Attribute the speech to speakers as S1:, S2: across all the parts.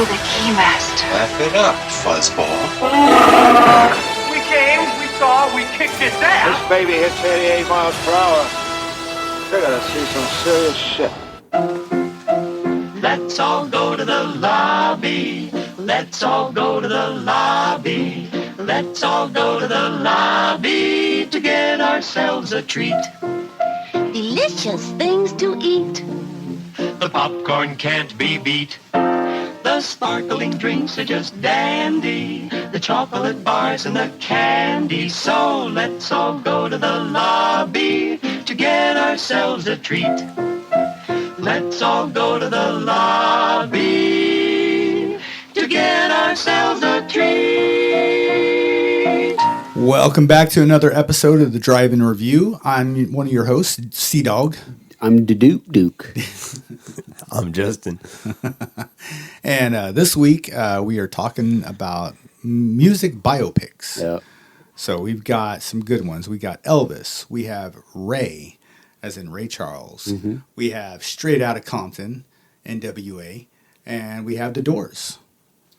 S1: the Keymaster.
S2: Laugh it up, fuzzball.
S3: We came, we saw, we kicked its ass.
S4: This baby hits 88 miles per hour. We're gonna see some serious shit.
S5: Let's all go to the lobby. Let's all go to the lobby. Let's all go to the lobby to get ourselves a treat.
S6: Delicious things to eat.
S5: The popcorn can't be beat. The sparkling drinks are just dandy. The chocolate bars and the candy. So let's all go to the lobby to get ourselves a treat. Let's all go to the lobby to get ourselves a treat.
S7: Welcome back to another episode of the Drive-In Review. I'm one of your hosts, Sea-Dog.
S8: I'm Duke.
S9: I'm Justin.
S7: And this week, we are talking about music biopics.
S8: Yep.
S7: So we've got some good ones. We got Elvis. We have Ray, as in Ray Charles. Mm-hmm. We have Straight Outta Compton, NWA. And we have The Doors,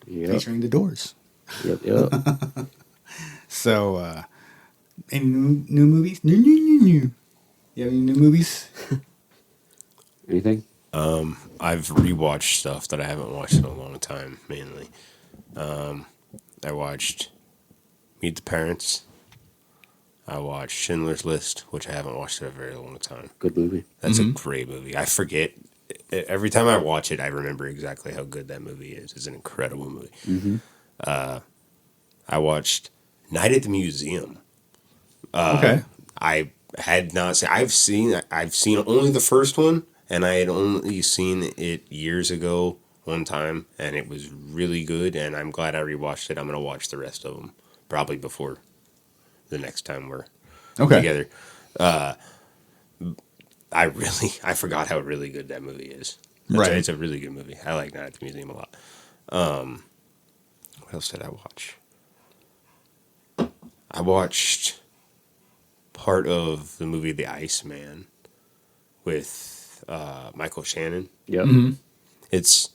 S7: featuring The Doors.
S8: Yep.
S7: So, any new movies? New. You have any new movies?
S8: Anything?
S9: I've rewatched stuff that I haven't watched in a long time, mainly. I watched Meet the Parents. I watched Schindler's List, which I haven't watched in a very long time.
S8: Good movie.
S9: That's a great movie. I forget. Every time I watch it, I remember exactly how good that movie is. It's an incredible movie. Mm-hmm. I watched Night at the Museum.
S7: Okay.
S9: I had not seen. I've seen only the first one, and I had only seen it years ago one time, and it was really good. And I'm glad I rewatched it. I'm gonna watch the rest of them probably before the next time we're together. I forgot how really good that movie is. It's a really good movie. I like Night at the Museum a lot. What else did I watch? I watched part of the movie The Iceman with Michael Shannon.
S8: Yep.
S7: Mm-hmm.
S9: It's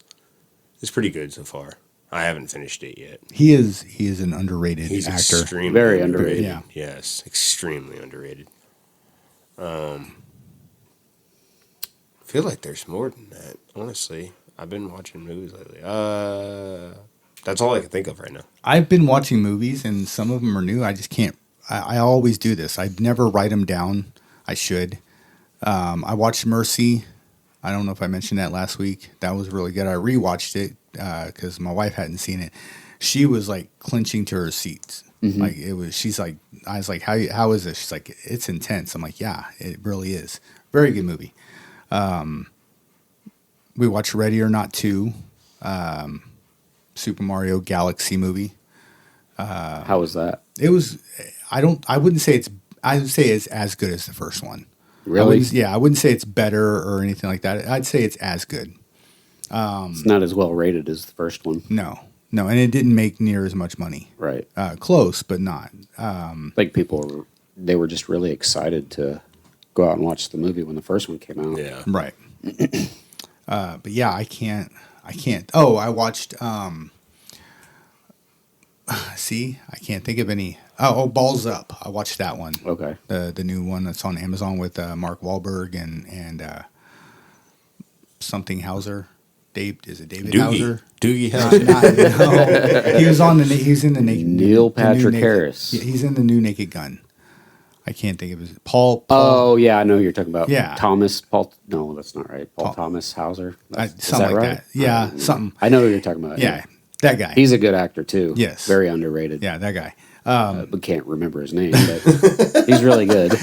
S9: pretty good so far. I haven't finished it yet.
S7: He is an underrated actor.
S9: Extremely
S8: Very underrated.
S7: Yeah.
S9: Yes, extremely underrated. I feel like there's more than that, honestly. I've been watching movies lately. That's all I can think of right now.
S7: I've been watching movies, and some of them are new. I just can't. I always do this. I never write them down. I should. I watched Mercy. I don't know if I mentioned that last week. That was really good. I rewatched it because my wife hadn't seen it. She was like clenching to her seats. Mm-hmm. Like it was. She's like, I was like, how is this? She's like, it's intense. I'm like, yeah, it really is. Very good movie. We watched Ready or Not 2. Super Mario Galaxy movie.
S8: How was that?
S7: It was. I wouldn't say it's. I would say it's as good as the first one.
S8: Really?
S7: I wouldn't say it's better or anything like that. I'd say it's as good.
S8: It's not as well rated as the first one.
S7: No, and it didn't make near as much money.
S8: Right.
S7: Close, but not.
S8: Like people were just really excited to go out and watch the movie when the first one came out.
S9: Yeah.
S7: Right. But yeah, I can't. Oh, I watched. See, I can't think of any. Oh, Balls Up. I watched that one.
S8: Okay.
S7: The new one that's on Amazon with Mark Wahlberg and something Hauser. Is it David Hauser?
S9: Doogie Hauser.
S7: No. He was in the Naked.
S8: Neil Patrick Harris.
S7: He's in the new Naked Gun. I can't think of his Paul.
S8: Oh yeah, I know who you're talking about.
S7: Yeah.
S8: Thomas Paul. No, that's not right. Paul Thomas Hauser.
S7: Something like
S8: right?
S7: that. Yeah, something.
S8: I know who you're talking about.
S7: Yeah, that guy.
S8: He's a good actor too.
S7: Yes.
S8: Very underrated.
S7: Yeah, that guy.
S8: We can't remember his name, but he's really good.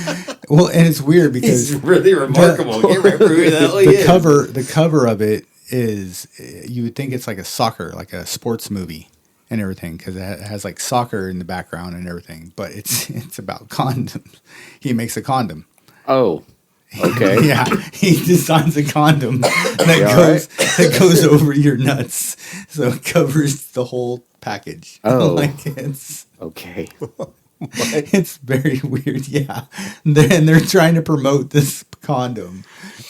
S7: Well, and it's weird because
S9: He's really remarkable. Can't remember who the hell he is.
S7: The cover of it is, you would think it's like a sports movie and everything, because it has like soccer in the background and everything, but it's about condoms. He makes a condom.
S8: Oh, okay.
S7: Yeah, he designs a condom that goes over your nuts, so it covers the whole package.
S8: Oh,
S7: like it's
S8: okay.
S7: It's very weird. Yeah. And they're trying to promote this condom,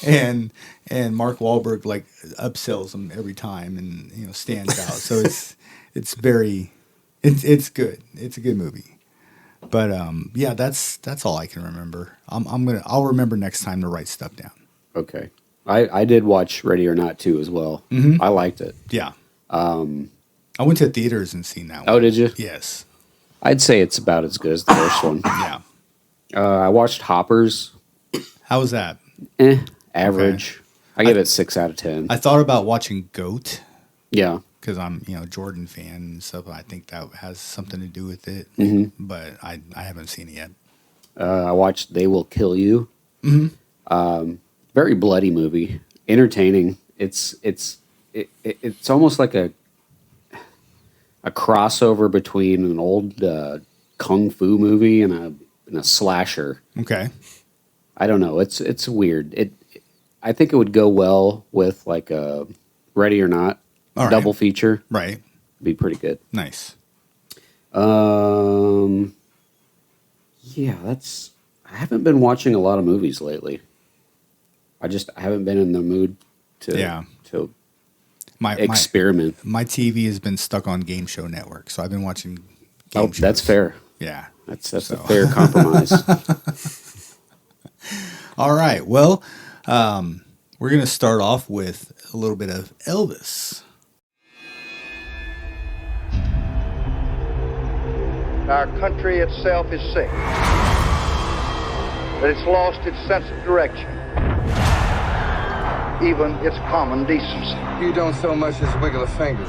S7: and Mark Wahlberg like upsells them every time, and stands out. So it's very it's good. It's a good movie. But yeah, that's all I can remember. I'll remember next time to write stuff down.
S8: Okay. I did watch Ready or Not 2 as well.
S7: Mm-hmm.
S8: I liked it.
S7: Yeah. I went to theaters and seen that one.
S8: Oh, did you?
S7: Yes.
S8: I'd say it's about as good as the first one.
S7: Yeah.
S8: I watched Hoppers.
S7: How was that?
S8: Average. Okay. I give it 6 out of 10.
S7: I thought about watching Goat.
S8: Yeah.
S7: Because I'm, Jordan fan and stuff. I think that has something to do with it.
S8: Mm-hmm.
S7: But I haven't seen it yet.
S8: I watched They Will Kill You.
S7: Mm-hmm.
S8: Very bloody movie. Entertaining. It's almost like a crossover between an old kung fu movie and a slasher.
S7: Okay.
S8: I don't know. It's weird. I think it would go well with like a Ready or Not double feature.
S7: Right.
S8: Be pretty good.
S7: Nice.
S8: Yeah, I haven't been watching a lot of movies lately. I haven't been in the mood to experiment.
S7: My TV has been stuck on Game Show Network, so I've been watching game shows.
S8: That's fair.
S7: Yeah.
S8: That's a fair compromise.
S7: All right. Well, we're going to start off with a little bit of Elvis.
S4: Our country itself is sick. That it's lost its sense of direction. Even its common decency.
S1: You don't so much as wiggle a finger.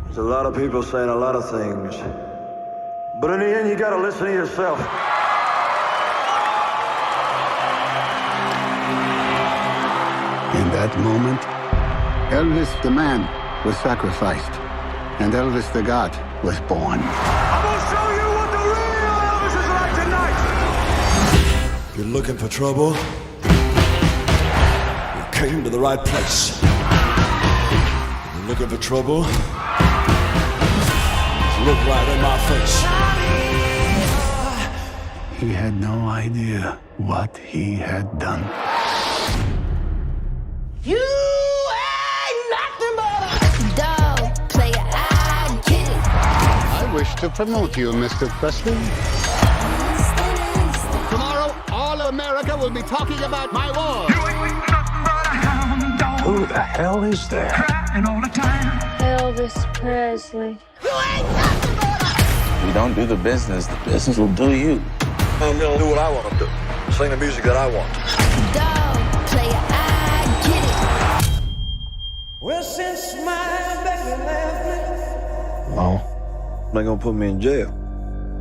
S10: There's a lot of people saying a lot of things. But in the end, you gotta listen to yourself.
S1: In that moment, Elvis the man was sacrificed, and Elvis the God was born.
S10: I'm gonna show you what the real Elvis is like tonight. You're looking for trouble? You came to the right place. You're looking for trouble? Look right in my face.
S1: He had no idea what he had done.
S6: You ain't nothing but a dog player. I get it.
S1: I wish to promote you, Mr. Presley. Tomorrow, all America will be talking about my war.
S10: You ain't nothing but a hound dog. Who the hell is there? Crying all the time.
S11: Elvis Presley.
S6: You ain't nothing but a...
S12: You don't do the business will do you.
S10: I'm gonna do what I want to do. Sing the music that I want.
S6: Dog player. I get it.
S10: Well, since my baby left me. Well, they're gonna put me in jail.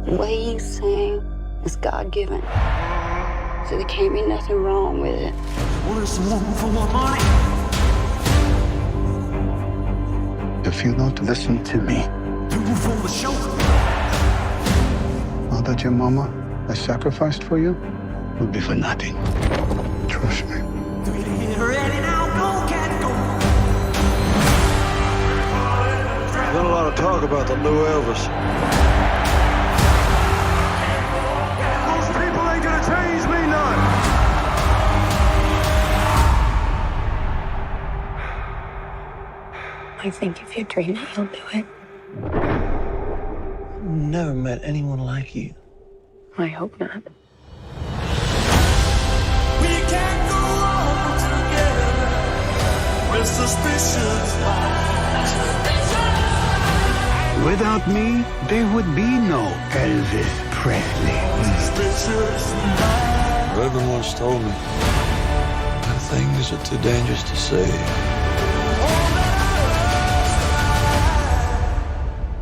S11: The way you sing is God-given. So there can't be nothing wrong with it.
S10: Well, there's some woman for more money.
S1: If you don't listen to me,
S10: Two for the show.
S1: all that your mama has sacrificed for you will be for nothing. Trust me.
S10: Ready now, go, cat, go. There's been a lot of talk about the new Elvis. Those people ain't gonna change me none.
S11: I think if you dream it, you'll do it.
S10: Never met anyone like you.
S11: I hope not.
S10: We can't go on together with suspicions.
S1: Without me, there would be no Elvis Presley.
S10: Reverend once told me that things are too dangerous to say.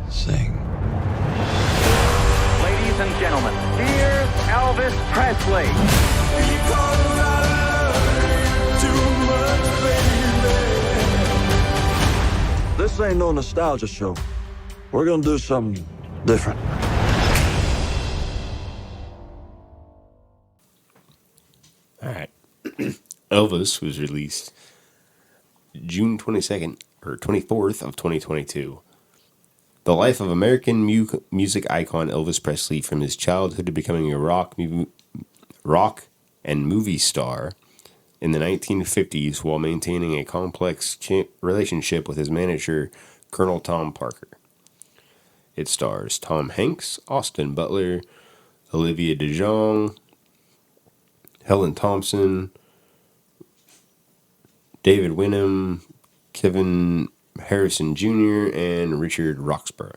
S10: Sing.
S3: Ladies and gentlemen, here's Elvis Presley.
S10: This ain't no nostalgia show. We're gonna do something different.
S9: All right. Elvis was released June 22nd or 24th of 2022. The life of American music icon Elvis Presley, from his childhood to becoming a rock and movie star in the 1950s, while maintaining a complex relationship with his manager, Colonel Tom Parker. It stars Tom Hanks, Austin Butler, Olivia DeJonge, Helen Thompson, David Winham, Kevin Harrison Jr., and Richard Roxburgh.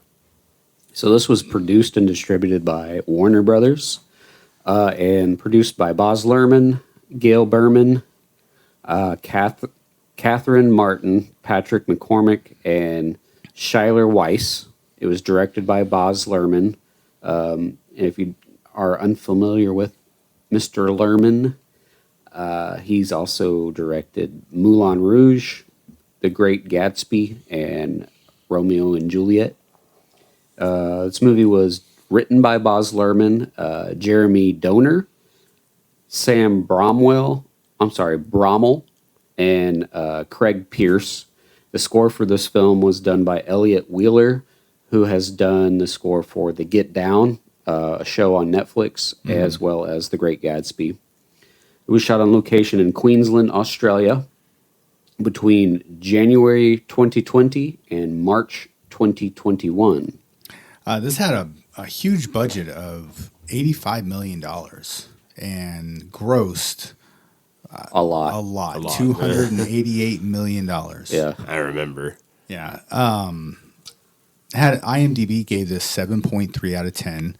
S8: So this was produced and distributed by Warner Brothers, and produced by Baz Luhrmann, Gail Berman, Catherine Martin, Patrick McCormick, and Schuyler Weiss. It was directed by Baz Luhrmann. And if you are unfamiliar with Mr. Luhrmann, he's also directed Moulin Rouge, The Great Gatsby, and Romeo and Juliet. This movie was written by Baz Luhrmann, Jeremy Donner, Sam Brommel, and Craig Pierce. The score for this film was done by Elliot Wheeler, who has done the score for The Get Down, a show on Netflix, as well as The Great Gatsby. It was shot on location in Queensland, Australia, between January 2020 and March 2021.
S7: This had a huge budget of $85 million and grossed
S8: a lot.
S7: $288 million.
S8: Yeah,
S9: I remember.
S7: Yeah. Had IMDb gave this 7.3 out of 10.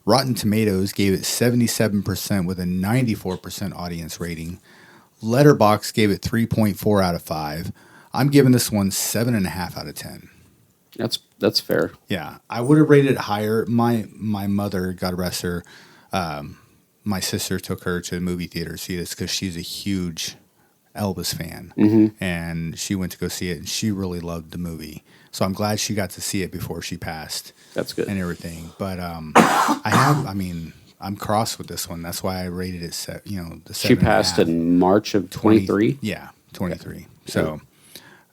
S7: Rotten Tomatoes gave it 77% with a 94% audience rating. Letterboxd gave it 3.4 out of 5. I'm giving this one 7.5 out of 10.
S8: That's fair.
S7: Yeah, I would have rated it higher. My mother, God rest her, my sister took her to the movie theater to see this because she's a huge Elvis fan, and she went to go see it, and she really loved the movie. So I'm glad she got to see it before she passed.
S8: That's good.
S7: And everything. But I'm cross with this one. That's why I rated it the 7.
S8: She passed in March of 23.
S7: Yeah, 23. Yeah. So,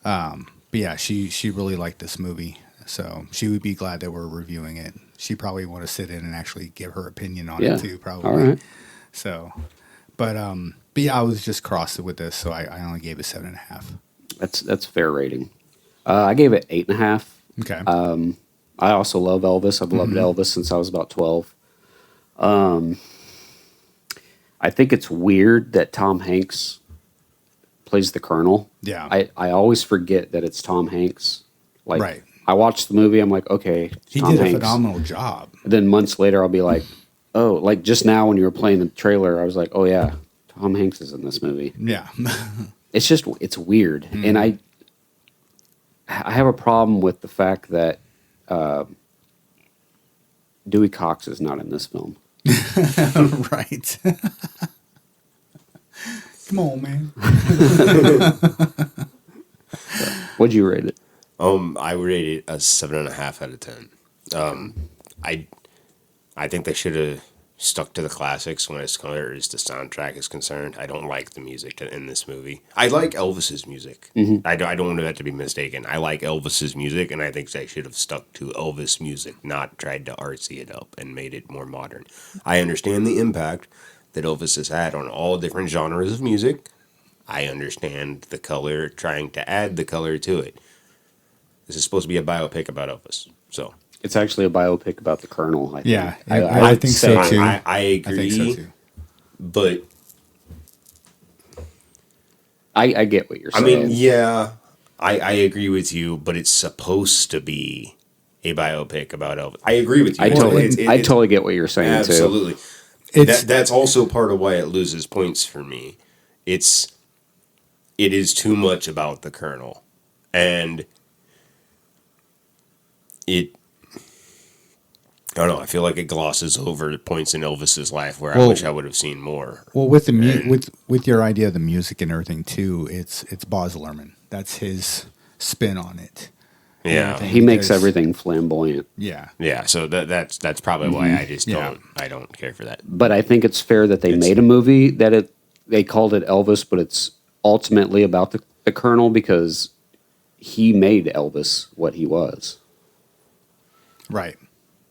S7: but yeah, she really liked this movie. So she would be glad that we're reviewing it. She probably want to sit in and actually give her opinion on it too, probably.
S8: All right.
S7: So, but yeah, I was just crossed with this, so I only gave it 7.5.
S8: That's a fair rating. I gave it 8.5.
S7: Okay.
S8: I also love Elvis. I've loved Elvis since I was about 12. I think it's weird that Tom Hanks plays the Colonel.
S7: Yeah.
S8: I always forget that it's Tom Hanks. Like,
S7: right.
S8: I watched the movie. I'm like, okay,
S7: he
S8: Tom
S7: did
S8: Hanks.
S7: a phenomenal job.
S8: And then months later, I'll be like, oh, like just now when you were playing the trailer, I was like, oh yeah, Tom Hanks is in this movie.
S7: Yeah.
S8: It's weird. And I have a problem with the fact that Dewey Cox is not in this film.
S7: Right. Come on, man.
S8: What'd you rate it?
S9: I rated it a 7.5 out of 10. I think they should have stuck to the classics when as far as the soundtrack is concerned. I don't like the music in this movie. I like Elvis's music. I don't want that to be mistaken. I like Elvis's music, and I think they should have stuck to Elvis music, not tried to artsy it up and made it more modern. I understand the impact that Elvis has had on all different genres of music. I understand the color, trying to add the color to it. This is supposed to be a biopic about Elvis, so...
S8: It's actually a biopic about the Colonel, I think.
S7: Yeah, I think so too.
S9: I agree,
S7: I think so too.
S9: But...
S8: I get what you're saying.
S9: I mean, yeah, I agree with you, but it's supposed to be a biopic about Elvis. I agree with you.
S8: I totally get what you're saying,
S9: absolutely.
S8: too.
S9: Absolutely. That's also part of why it loses points for me. It is too much about the Colonel. And I don't know. I feel like it glosses over points in Elvis's life where I wish I would have seen more.
S7: Well, with the with your idea of the music and everything too, it's Baz Luhrmann. That's his spin on it.
S9: Yeah,
S8: he makes everything flamboyant.
S7: Yeah,
S9: yeah. So that's probably why I just don't care for that.
S8: But I think it's fair that they made a movie that they called it Elvis, but it's ultimately about the Colonel because he made Elvis what he was.
S7: Right.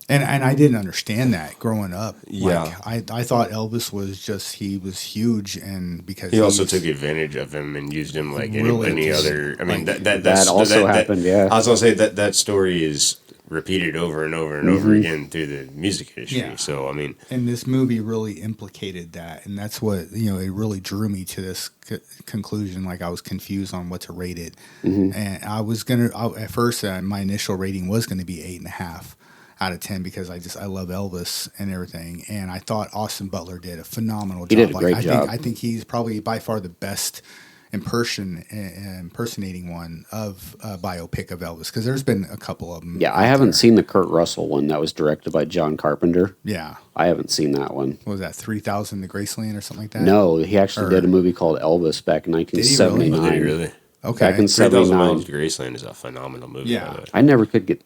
S7: And I didn't understand that growing up.
S9: Yeah.
S7: I thought Elvis was just, he was huge, and because
S9: He also took advantage of him and used him like
S7: Really
S9: any
S7: just,
S9: other. I mean,
S7: like,
S8: that also happened, yeah.
S9: I was gonna say that story is repeated over and over and over again through the music industry.
S7: Yeah.
S9: So I mean,
S7: and this movie really implicated that, and that's what, you know, it really drew me to this conclusion. Like, I was confused on what to rate it, and I was at first my initial rating was gonna be 8.5 out of 10 because I love Elvis and everything, and I thought Austin Butler did a phenomenal job.
S8: He did a great job.
S7: I think he's probably by far the best impersonating one of a biopic of Elvis, because there's been a couple of them.
S8: Yeah, I haven't seen the Kurt Russell one that was directed by John Carpenter.
S7: Yeah.
S8: I haven't seen that one.
S7: What was that, 3000 to Graceland or something like that?
S8: No, he actually did a movie called Elvis back in 1979.
S9: did he really?
S7: Okay.
S8: Back in
S9: 3000
S8: 79.
S9: Miles to Graceland is a phenomenal movie.
S7: Yeah.
S9: by the way.
S8: I never could get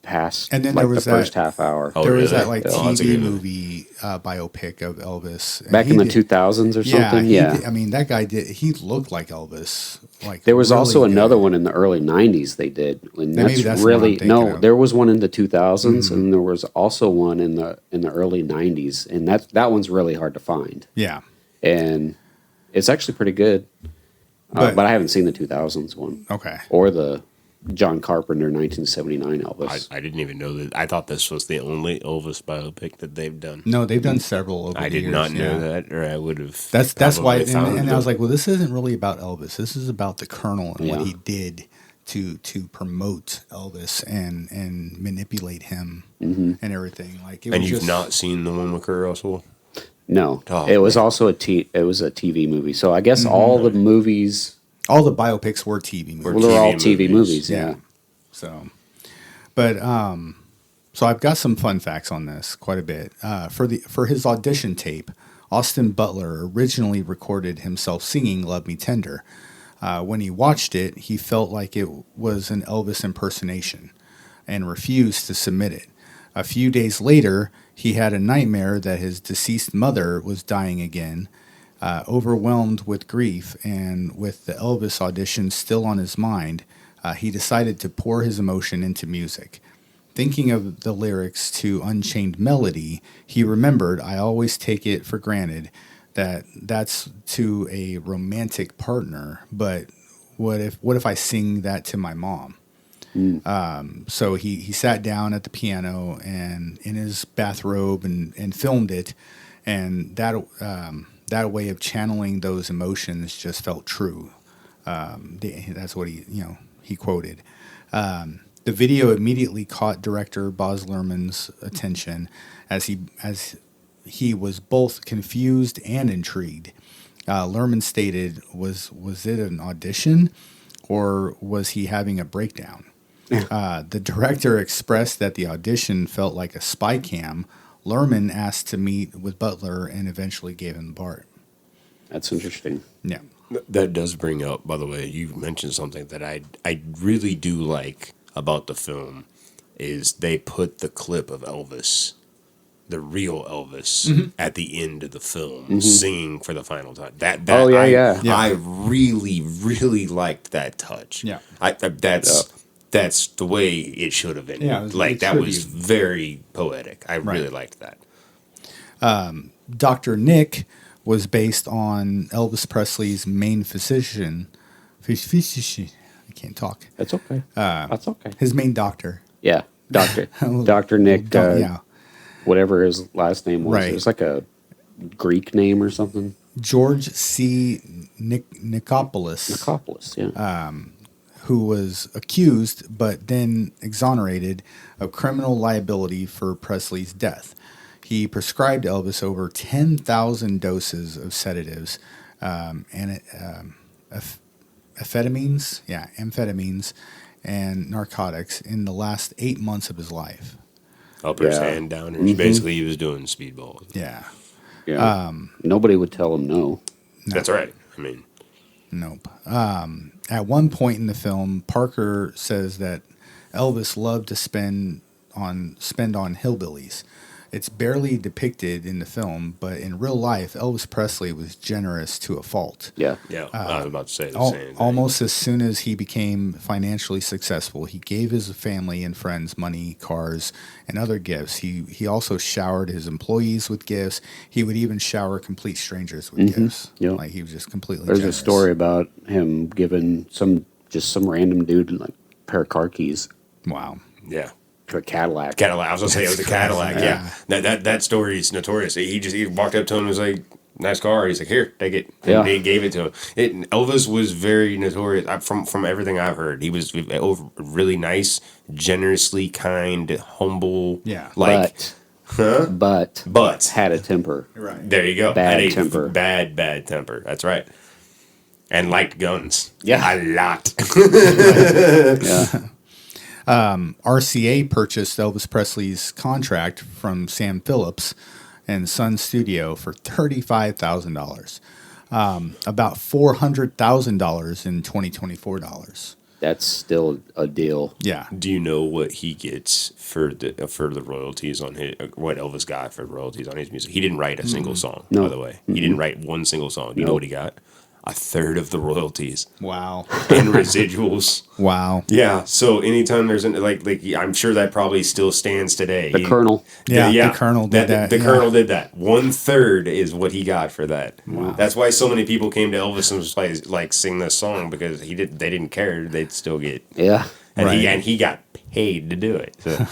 S8: past
S7: And then
S8: like
S7: there was
S8: the first half hour.
S9: Oh,
S7: There was
S9: really?
S7: that like
S9: Oh, that's a
S7: TV
S9: good
S7: movie biopic of Elvis. And
S8: Back
S7: he
S8: in the
S7: did-
S8: 2000s or
S7: Yeah,
S8: something?
S7: he
S8: Yeah.
S7: did- I mean, that guy he looked like Elvis. Like,
S8: There was
S7: really
S8: also
S7: good.
S8: another one in the early 90s they did. And
S7: Maybe that's the one I'm
S8: really
S7: thinking
S8: no,
S7: of.
S8: there was one in the 2000s and there was also one in the early 90s, and that one's really hard to find.
S7: Yeah.
S8: And it's actually pretty good.
S7: But-
S8: But I haven't seen the 2000s one.
S7: Okay.
S8: Or the John Carpenter 1979 Elvis.
S9: I didn't even know that. I thought this was the only Elvis biopic that they've done.
S7: No, they've done several over
S9: I
S7: the
S9: did
S7: years,
S9: not know
S7: yeah.
S9: that, or I would have.
S7: That's why,
S9: probably found
S7: and
S9: it.
S7: I was like, well, this isn't really about Elvis. This is about the Colonel and
S8: Yeah.
S7: what he did to promote Elvis and manipulate him and everything. Like, it
S9: And
S7: was
S9: you've
S7: just,
S9: not seen the one with Kurt Russell?
S8: No,
S9: Oh,
S8: it was also a TV movie. So I guess all the movies,
S7: all the biopics were TV movies.
S8: well, they're all
S9: TV
S8: TV movies. Yeah.
S7: So, but so I've got some fun facts on this, quite a bit. For his audition tape, Austin Butler originally recorded himself singing "Love Me Tender." When he watched it, he felt like it was an Elvis impersonation and refused to submit it. A few days later, he had a nightmare that his deceased mother was dying again. Overwhelmed with grief and with the Elvis audition still on his mind, he decided to pour his emotion into music. Thinking of the lyrics to Unchained Melody, he remembered, "I always take it for granted that that's to a romantic partner, but what if I sing that to my mom?" So he sat down at the piano and in his bathrobe and filmed it, and that way of channeling those emotions just felt true. That's what he quoted. The video immediately caught director Baz Luhrmann's attention as he was both confused and intrigued. Luhrmann stated, was it an audition or was he having a breakdown? The director expressed that the audition felt like a spy cam. Luhrmann asked to meet with Butler and eventually gave him the part.
S8: That's interesting.
S7: Yeah.
S9: That does bring up, by the way, you mentioned something that I really do like about the film is they put the clip of Elvis, the real Elvis, at the end of the film, singing for the final time. I really, really liked that touch.
S7: Yeah.
S9: That's the way it should have been.
S7: Yeah,
S9: like, that
S7: tribute.
S9: was very poetic. I really liked that.
S7: Dr. Nick was based on Elvis Presley's main physician. I can't talk.
S8: That's okay. That's okay.
S7: His main doctor.
S8: Yeah, Dr. Nick,
S7: Yeah.
S8: whatever his last name was.
S7: Right.
S8: It was like a Greek name or something.
S7: George C. Nikopoulos.
S8: Nikopoulos, yeah.
S7: Who was accused but then exonerated of criminal liability for Presley's death. He prescribed Elvis over 10,000 doses of sedatives and amphetamines and narcotics in the last 8 months of his life.
S9: Uppers and downers. Basically, he was doing speedballs.
S7: Yeah.
S8: Yeah. Nobody would tell him no.
S9: That's right. I mean,
S7: nope. At one point in the film, Parker says that Elvis loved to spend on hillbillies, It's barely depicted in the film, but in real life, Elvis Presley was generous to a fault.
S8: Yeah.
S9: Yeah, I was about to say the same thing.
S7: Almost as soon as he became financially successful, he gave his family and friends money, cars, and other gifts. He also showered his employees with gifts. He would even shower complete strangers with gifts.
S8: Yep.
S7: Like, he was just completely
S8: There's
S7: generous.
S8: a story about him giving some random dude like a pair of car keys.
S7: Wow.
S9: Yeah.
S8: To a Cadillac.
S9: Cadillac. I was gonna say it was a Cadillac. Yeah. That story is notorious. He walked up to him and was like, "Nice car." He's like, "Here, take it." And
S8: Yeah.
S9: he gave it to him. Elvis was very notorious. From everything I've heard, he was really nice, generously kind, humble.
S7: Yeah.
S8: But had a temper.
S7: Right.
S9: There you go.
S8: Bad
S9: Had a
S8: temper.
S9: Bad temper. That's right. And liked guns.
S8: Yeah.
S9: A lot.
S8: Yeah.
S7: RCA purchased Elvis Presley's contract from Sam Phillips and Sun Studio for $35,000, about $400,000 in 2024 dollars.
S8: That's still a deal.
S7: Yeah.
S9: Do you know what he gets for the royalties on his? What Elvis got for royalties on his music? He didn't write a single song,
S8: No.
S9: by the way. He didn't write one single song. Do you know what he got? A third of the royalties
S7: Wow.
S9: in residuals.
S7: Wow.
S9: Yeah. So anytime there's I'm sure that probably still stands today.
S8: The Colonel.
S7: Yeah, the Colonel did that.
S9: The
S7: yeah.
S9: Colonel did that. 1/3 is what he got for that. Wow. That's why so many people came to Elvis and was like sing this song, because they didn't care. They'd still get.
S8: Yeah.
S9: And
S7: Right.
S9: he got paid to do it. So.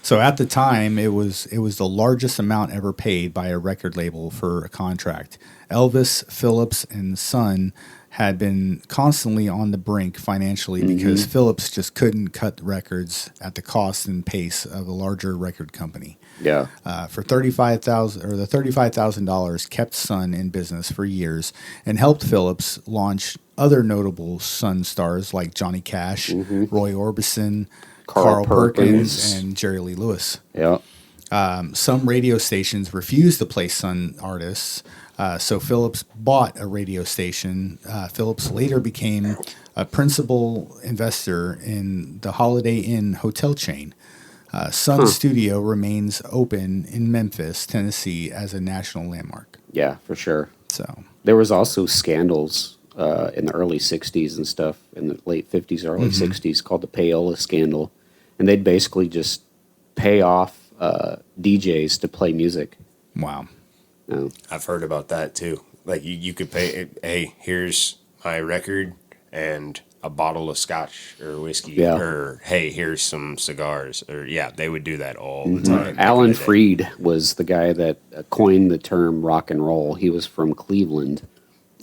S7: So at the time, it was the largest amount ever paid by a record label for a contract. Elvis, Phillips, and Son had been constantly on the brink financially because Phillips just couldn't cut the records at the cost and pace of a larger record company.
S8: Yeah.
S7: For $35,000 kept Son in business for years and helped Phillips launch other notable Sun stars like Johnny Cash, Roy Orbison, Carl Perkins, and Jerry Lee Lewis.
S8: Yeah.
S7: Some radio stations refused to play Sun artists, so Phillips bought a radio station. Phillips later became a principal investor in the Holiday Inn hotel chain. Sun Studio remains open in Memphis, Tennessee, as a national landmark.
S8: Yeah, for sure.
S7: So
S8: there was also scandals in the early 60s and stuff, in the late 50s, early 60s, called the payola scandal. And they'd basically just pay off DJs to play music.
S7: Wow.
S9: I've heard about that too. Like you could pay, hey, here's my record and a bottle of scotch or whiskey,
S8: Yeah.
S9: or hey, here's some cigars, or they would do that all the time.
S8: Alan Freed was the guy that coined the term rock and roll. He was from Cleveland,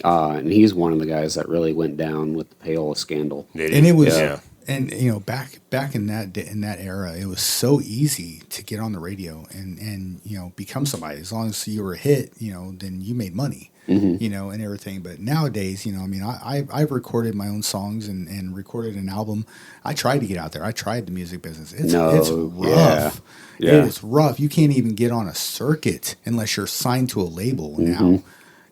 S8: and he's one of the guys that really went down with the payola scandal.
S7: And it was,
S9: Yeah.
S7: and back in that era, it was so easy to get on the radio and become somebody. As long as you were a hit, then you made money, and everything. But nowadays, I've recorded my own songs and recorded an album. I tried to get out there. I tried the music business. It's rough.
S8: Yeah.
S7: It is rough. You can't even get on a circuit unless you're signed to a label now,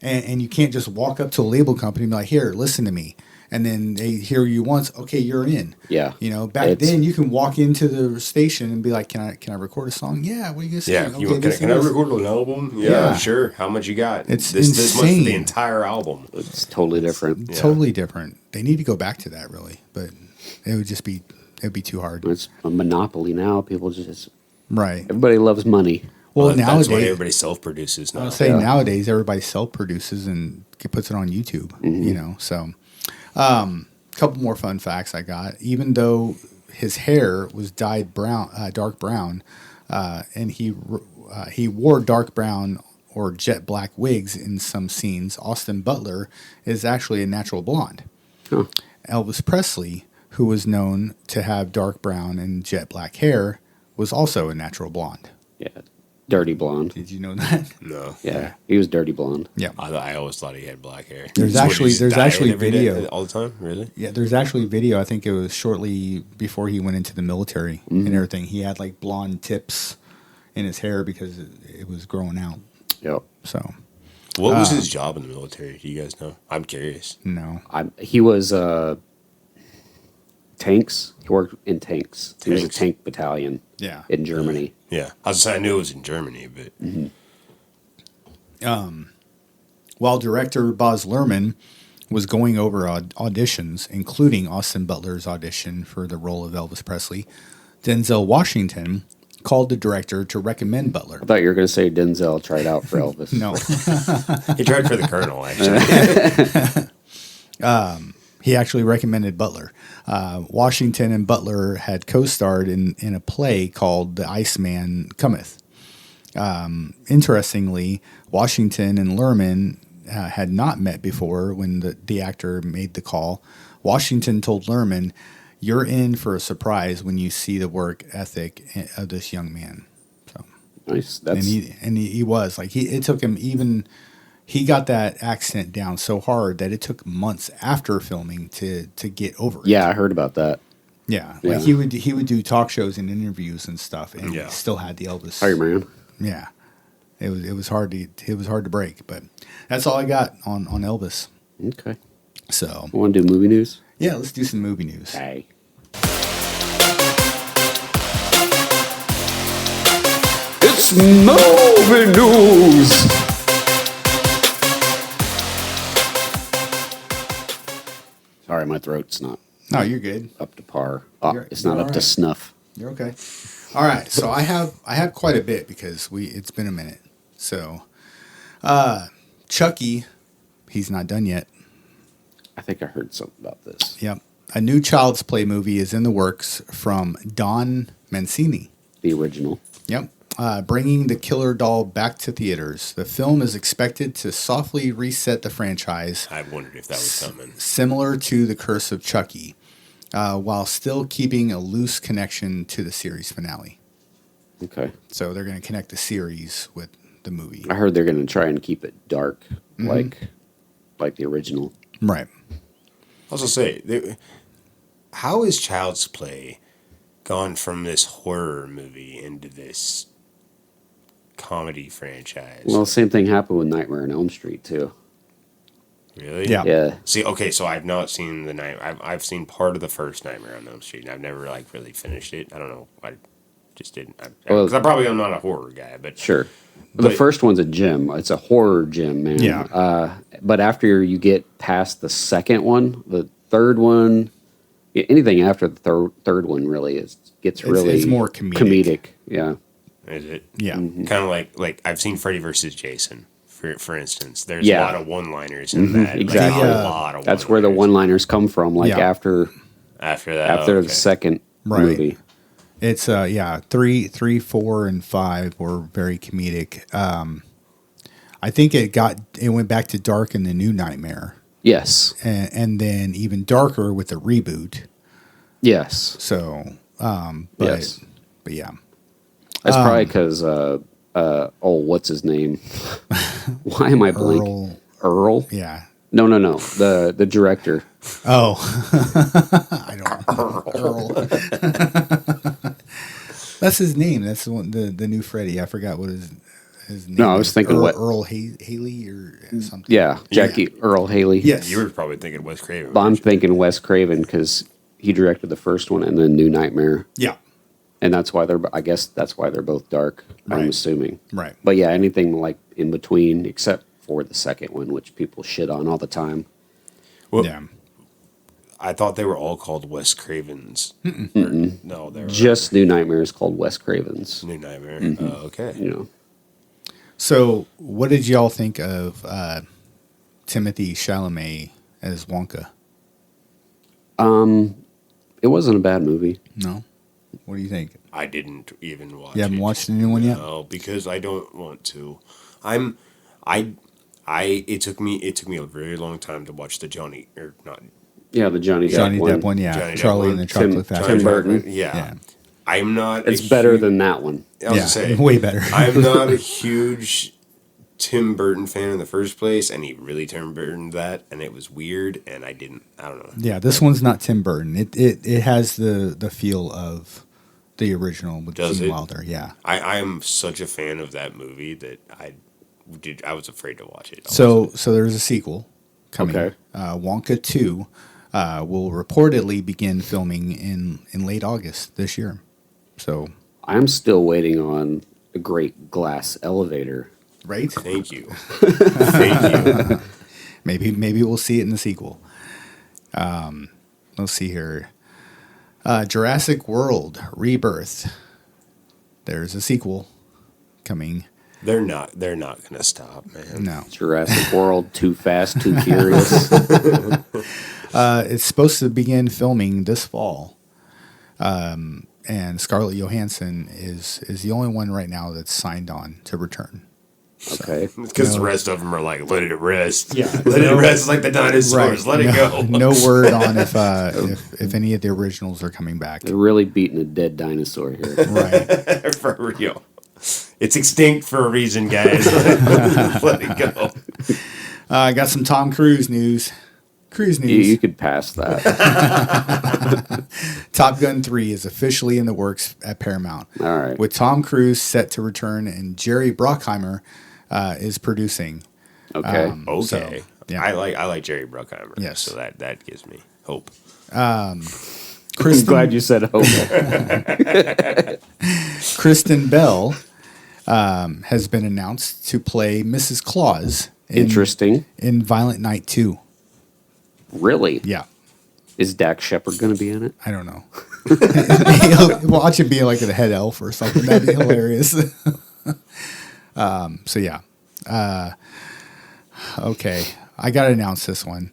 S7: and you can't just walk up to a label company and be like, "Here, listen to me." And then they hear you once, okay, you're in.
S8: Yeah.
S7: Back then you can walk into the station and be like, "Can I record a song?" Yeah. What are you gonna say?
S9: Yeah, can I record an album? Yeah, sure. How much you got?
S7: It's
S9: this much
S7: insane.
S9: for the entire album.
S8: It's totally different.
S9: Yeah.
S7: Totally different. They need to go back to that, really, but it'd be too hard.
S8: It's a monopoly now. People just
S7: Right.
S8: everybody loves money.
S7: Well,
S9: That's
S7: nowadays
S9: why everybody self-produces now.
S7: I would say nowadays everybody self-produces and puts it on YouTube. So. Couple more fun facts I got. Even though his hair was dyed dark brown, and he wore dark brown or jet black wigs in some scenes, Austin Butler is actually a natural blonde.
S8: Huh.
S7: Elvis Presley, who was known to have dark brown and jet black hair, was also a natural blonde.
S8: Yeah. Dirty blonde.
S7: Did you know that?
S9: No.
S8: Yeah. He was dirty blonde.
S7: Yeah.
S9: I always thought he had black hair.
S7: There's actually video
S9: all the time. Really?
S7: Yeah, there's actually video. I think it was shortly before he went into the military and everything. He had like blonde tips in his hair because it was growing out.
S8: Yep.
S7: So,
S9: what was his job in the military? Do you guys know? I'm curious.
S7: No,
S8: He was tanks. He worked in tanks. He was a tank battalion.
S7: Yeah.
S8: In Germany.
S9: Yeah, I knew it was in Germany, but
S7: while director Baz Luhrmann was going over auditions, including Austin Butler's audition for the role of Elvis Presley, Denzel Washington called the director to recommend Butler.
S8: I thought you were going to say Denzel tried out for Elvis.
S7: No.
S9: he tried for the Colonel, actually.
S7: He actually recommended Butler. Washington and Butler had co-starred in a play called The Iceman Cometh. Interestingly, Washington and Luhrmann had not met before when the actor made the call. Washington told Luhrmann, "You're in for a surprise when you see the work ethic of this young man." So
S8: nice.
S7: And he was like it took him even. He got that accent down so hard that it took months after filming to get over it.
S8: Yeah, I heard about that.
S7: Yeah, like he would do talk shows and interviews and stuff, and he still had the Elvis.
S8: Hey man.
S7: Yeah, it was hard to break, but that's all I got on Elvis.
S8: Okay.
S7: So
S8: want to do movie news?
S7: Yeah, let's do some movie news.
S8: Hey. It's movie news. Sorry, my throat's not.
S7: No, you're good.
S8: Up to par. It's
S7: you're
S8: not up to snuff.
S7: You're okay. All right, so I have quite a bit because it's been a minute. So, Chucky, he's not done yet.
S8: I think I heard something about this.
S7: Yep, a new Child's Play movie is in the works from Don Mancini.
S8: The original.
S7: Yep. Bringing the killer doll back to theaters. The film is expected to softly reset the franchise.
S9: I wondered if that was coming.
S7: Similar to The Curse of Chucky, while still keeping a loose connection to the series finale.
S8: Okay.
S7: So they're going to connect the series with the movie.
S8: I heard they're going to try and keep it dark, like the original.
S7: Right.
S9: Also say, how is Child's Play gone from this horror movie into this comedy franchise?
S8: Well, same thing happened with Nightmare on Elm Street too.
S9: Really?
S7: Yeah.
S8: Yeah.
S9: See, okay, so I've not seen I've seen part of the first Nightmare on Elm Street, and I've never really finished it. I don't know. I just didn't. Because I probably am not a horror guy, but
S8: sure. The first one's a gem. It's a horror gem, man.
S7: Yeah.
S8: But after you get past the second one, the third one, anything after the third one really gets
S7: it's more comedic.
S8: Yeah.
S9: Is it?
S7: Yeah.
S9: Kind of like I've seen Freddy vs. Jason, for instance. There's a lot of one-liners in that.
S8: Exactly.
S9: Like, a lot of
S8: That's where the one-liners come from. Like after the second movie.
S7: It's 3, 4, and 5 were very comedic. I think it went back to dark in the new Nightmare.
S8: Yes.
S7: And then even darker with the reboot.
S8: Yes.
S7: So, but yeah.
S8: That's probably because, what's his name? Why am I blanking? Earl?
S7: Yeah.
S8: No. The director.
S7: Oh. I don't know. Earl. That's his name. That's the new Freddy. I forgot what his name.
S8: No, I was thinking
S7: Earl Haley or something.
S8: Yeah, Earl Haley.
S7: Yes.
S9: You were probably thinking Wes Craven.
S8: But I'm thinking Wes Craven because he directed the first one and then New Nightmare.
S7: Yeah.
S8: And that's why that's why they're both dark, I'm assuming.
S7: Right.
S8: But yeah, anything like in between, except for the second one, which people shit on all the time.
S9: Well,
S7: yeah.
S9: I thought they were all called Wes Cravens. No, they're
S8: just New Nightmare is called Wes Craven's.
S9: New Nightmare. Okay.
S8: You know.
S7: So, what did y'all think of Timothy Chalamet as Wonka?
S8: It wasn't a bad movie.
S7: No. What do you think?
S9: I didn't even watch.
S7: You haven't watched the new one yet?
S9: No, because I don't want to. It took me a very long time to watch the Johnny
S8: the Johnny
S7: Depp one. Yeah,
S9: Johnny
S7: Charlie
S9: Depp
S7: and the
S9: one.
S7: Chocolate Factory.
S8: Tim Burton.
S9: Yeah. I'm not.
S8: It's better than that one.
S9: I was saying,
S7: way better.
S9: I'm not a huge Tim Burton fan in the first place, and he really Tim Burton that, and it was weird, and I don't know.
S7: Yeah, this one's not Tim Burton. It has the feel of the original with Gene Wilder. Yeah,
S9: I am such a fan of that movie that I was afraid to watch it.
S7: So there's a sequel coming.
S8: Okay.
S7: Wonka 2. will reportedly begin filming in late August this year. So
S8: I'm still waiting on a great glass elevator.
S7: Right?
S9: Thank you. Thank you.
S7: Maybe we'll see it in the sequel. Let's see here. Jurassic World Rebirth. There's a sequel coming.
S9: They're not gonna stop, man.
S7: No.
S8: Jurassic World, Too Fast, Too Furious.
S7: It's supposed to begin filming this fall. And Scarlett Johansson is the only one right now that's signed on to return.
S8: Okay.
S9: Because the rest of them are like, let it rest.
S7: Yeah.
S9: Let it rest like the dinosaurs. Let it go.
S7: No word on if any of the originals are coming back.
S8: They're really beating a dead dinosaur here.
S7: Right.
S9: For real. It's extinct for a reason, guys. Let it go.
S7: I got some Tom Cruise news.
S8: You could pass that.
S7: Top Gun 3 is officially in the works at Paramount.
S8: All right.
S7: With Tom Cruise set to return and Jerry Bruckheimer is producing.
S8: Okay.
S9: Okay.
S7: So, yeah.
S9: I like Jerry Bruckheimer.
S7: Yes.
S9: So that gives me hope.
S8: I'm glad you said hope.
S7: Kristen Bell has been announced to play Mrs. Claus in Violent Night 2.
S8: Really?
S7: Yeah.
S8: Is Dax Shepard going to be in it?
S7: I don't know. Watch it be like a head elf or something. That'd be hilarious. So yeah. Okay. I got to announce this one.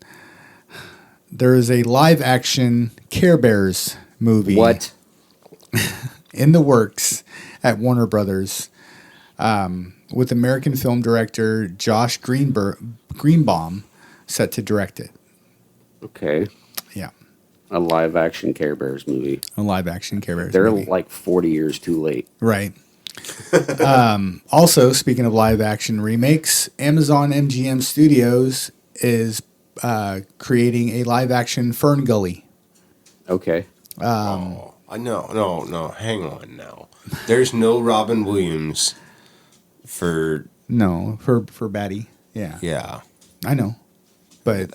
S7: There is a live action Care Bears movie.
S8: What?
S7: In the works at Warner Brothers with American film director Josh Greenbaum set to direct it.
S8: Okay.
S7: Yeah.
S8: A live action Care Bears movie.
S7: A live action Care Bears
S8: They're
S7: movie.
S8: like 40 years too late.
S7: Right. Also, speaking of live action remakes, Amazon MGM Studios is creating a live action Fern Gully.
S8: Okay.
S9: No. Hang on now. There's no Robin Williams for
S7: Batty. Yeah.
S9: Yeah.
S7: I know. But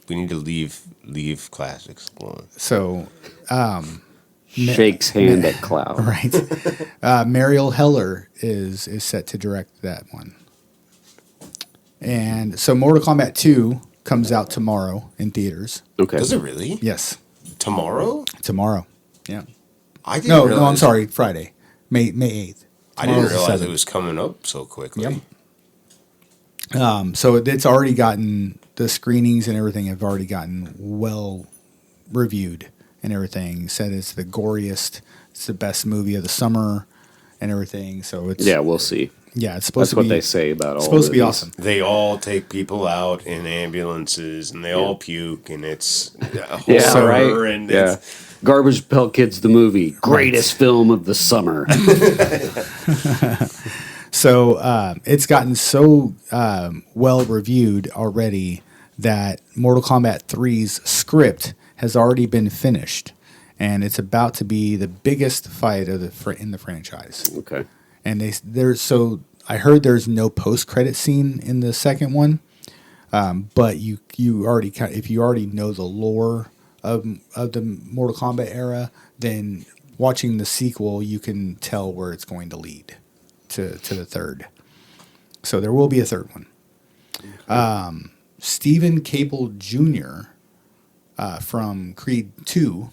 S9: we need to leave classics alone.
S7: So
S8: shakes hand at Cloud.
S7: Right. Mariel Heller is set to direct that one. And so Mortal Kombat 2 comes out tomorrow in theaters.
S8: Okay.
S9: Does it really?
S7: Yes.
S9: Tomorrow?
S7: Tomorrow. Yeah.
S9: I didn't realize.
S7: No, I'm sorry. Friday. May 8th.
S9: I didn't
S7: Tomorrow's
S9: realize
S7: the
S9: it was coming up so quickly.
S7: Yep. So it's already gotten, the screenings and everything have already gotten well reviewed and everything. Said it's the goriest, it's the best movie of the summer and everything. So it's
S8: we'll see.
S7: Yeah, it's supposed
S8: That's
S7: to be.
S8: what they say about all.
S7: It's supposed to be awesome.
S9: They all take people out in ambulances, and they all puke, and it's
S8: right.
S9: And
S8: it's Garbage Pail Kids the movie, greatest film of the summer.
S7: So it's gotten so well reviewed already that Mortal Kombat 3's script has already been finished, and it's about to be the biggest fight of in the franchise.
S8: Okay.
S7: And I heard there's no post-credit scene in the second one, but you already if you already know the lore of the Mortal Kombat era, then watching the sequel you can tell where it's going to lead to the third. So there will be a third one. Stephen Caple Jr. From Creed 2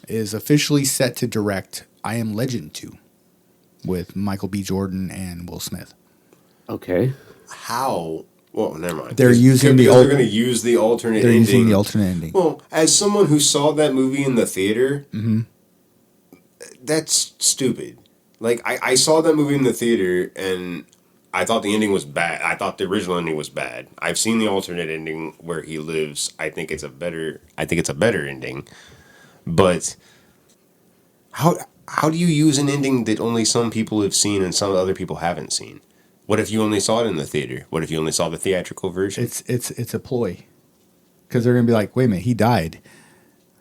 S7: is officially set to direct I Am Legend 2. With Michael B. Jordan and Will Smith.
S8: Okay.
S9: How? Well, never mind.
S7: They're using
S9: they're going to use the alternate ending.
S7: They're using the alternate ending.
S9: Well, as someone who saw that movie in the theater,
S7: mm-hmm.
S9: That's stupid. Like, I saw that movie in the theater, and I thought the ending was bad. I thought the original ending was bad. I've seen the alternate ending where he lives. I think it's a better ending. But how do you use an ending that only some people have seen and some other people haven't seen? What if you only saw it in the theater? What if you only saw the theatrical version?
S7: It's a ploy, because they're gonna be like, wait a minute, he died.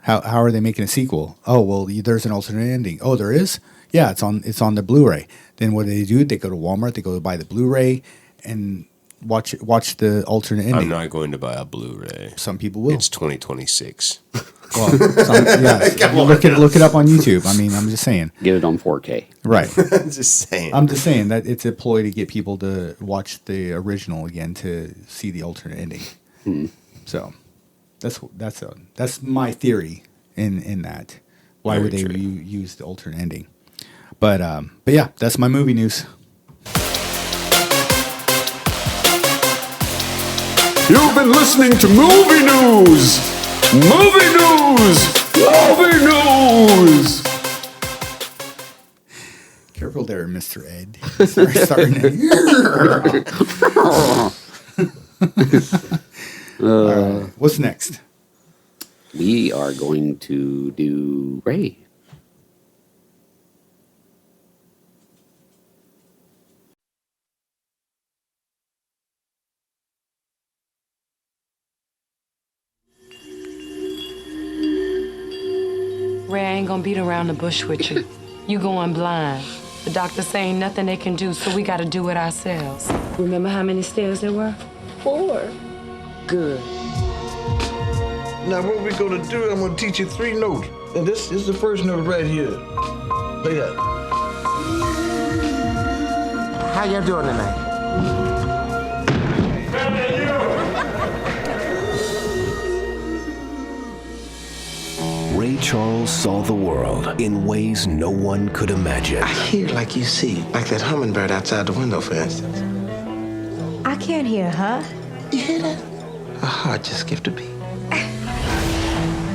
S7: How are they making a sequel? Oh well, there's an alternate ending. Oh, there is. Yeah, it's on the Blu-ray. Then what do? They go to Walmart. They go to buy the Blu-ray, and Watch the alternate ending.
S9: I'm not going to buy a Blu-ray.
S7: Some people will.
S9: It's 2026.
S7: Well, look it up on YouTube. I mean, I'm just saying.
S8: Get it on 4K.
S7: Right.
S9: Just saying.
S7: I'm just saying that it's a ploy to get people to watch the original again to see the alternate ending. So that's my theory in that. Why would they use the alternate ending? But yeah, that's my movie news.
S13: You've been listening to Movie News! Movie News! Movie News!
S7: Careful there, Mr. Ed. Starting All right. What's next?
S8: We are going to do Ray.
S14: Ray, I ain't gonna beat around the bush with you. You going blind. The doctor saying nothing they can do, so we gotta do it ourselves. Remember how many stairs there were? 4. Good.
S10: Now what we're gonna do, I'm gonna teach you 3 notes. And this is the first note right here. Play that.
S15: How y'all doing tonight?
S16: Ray Charles saw the world in ways no one could imagine.
S15: I hear like you see, like that hummingbird outside the window, for instance.
S17: I can't hear, huh?
S15: You hear that? A heart just skipped a beat.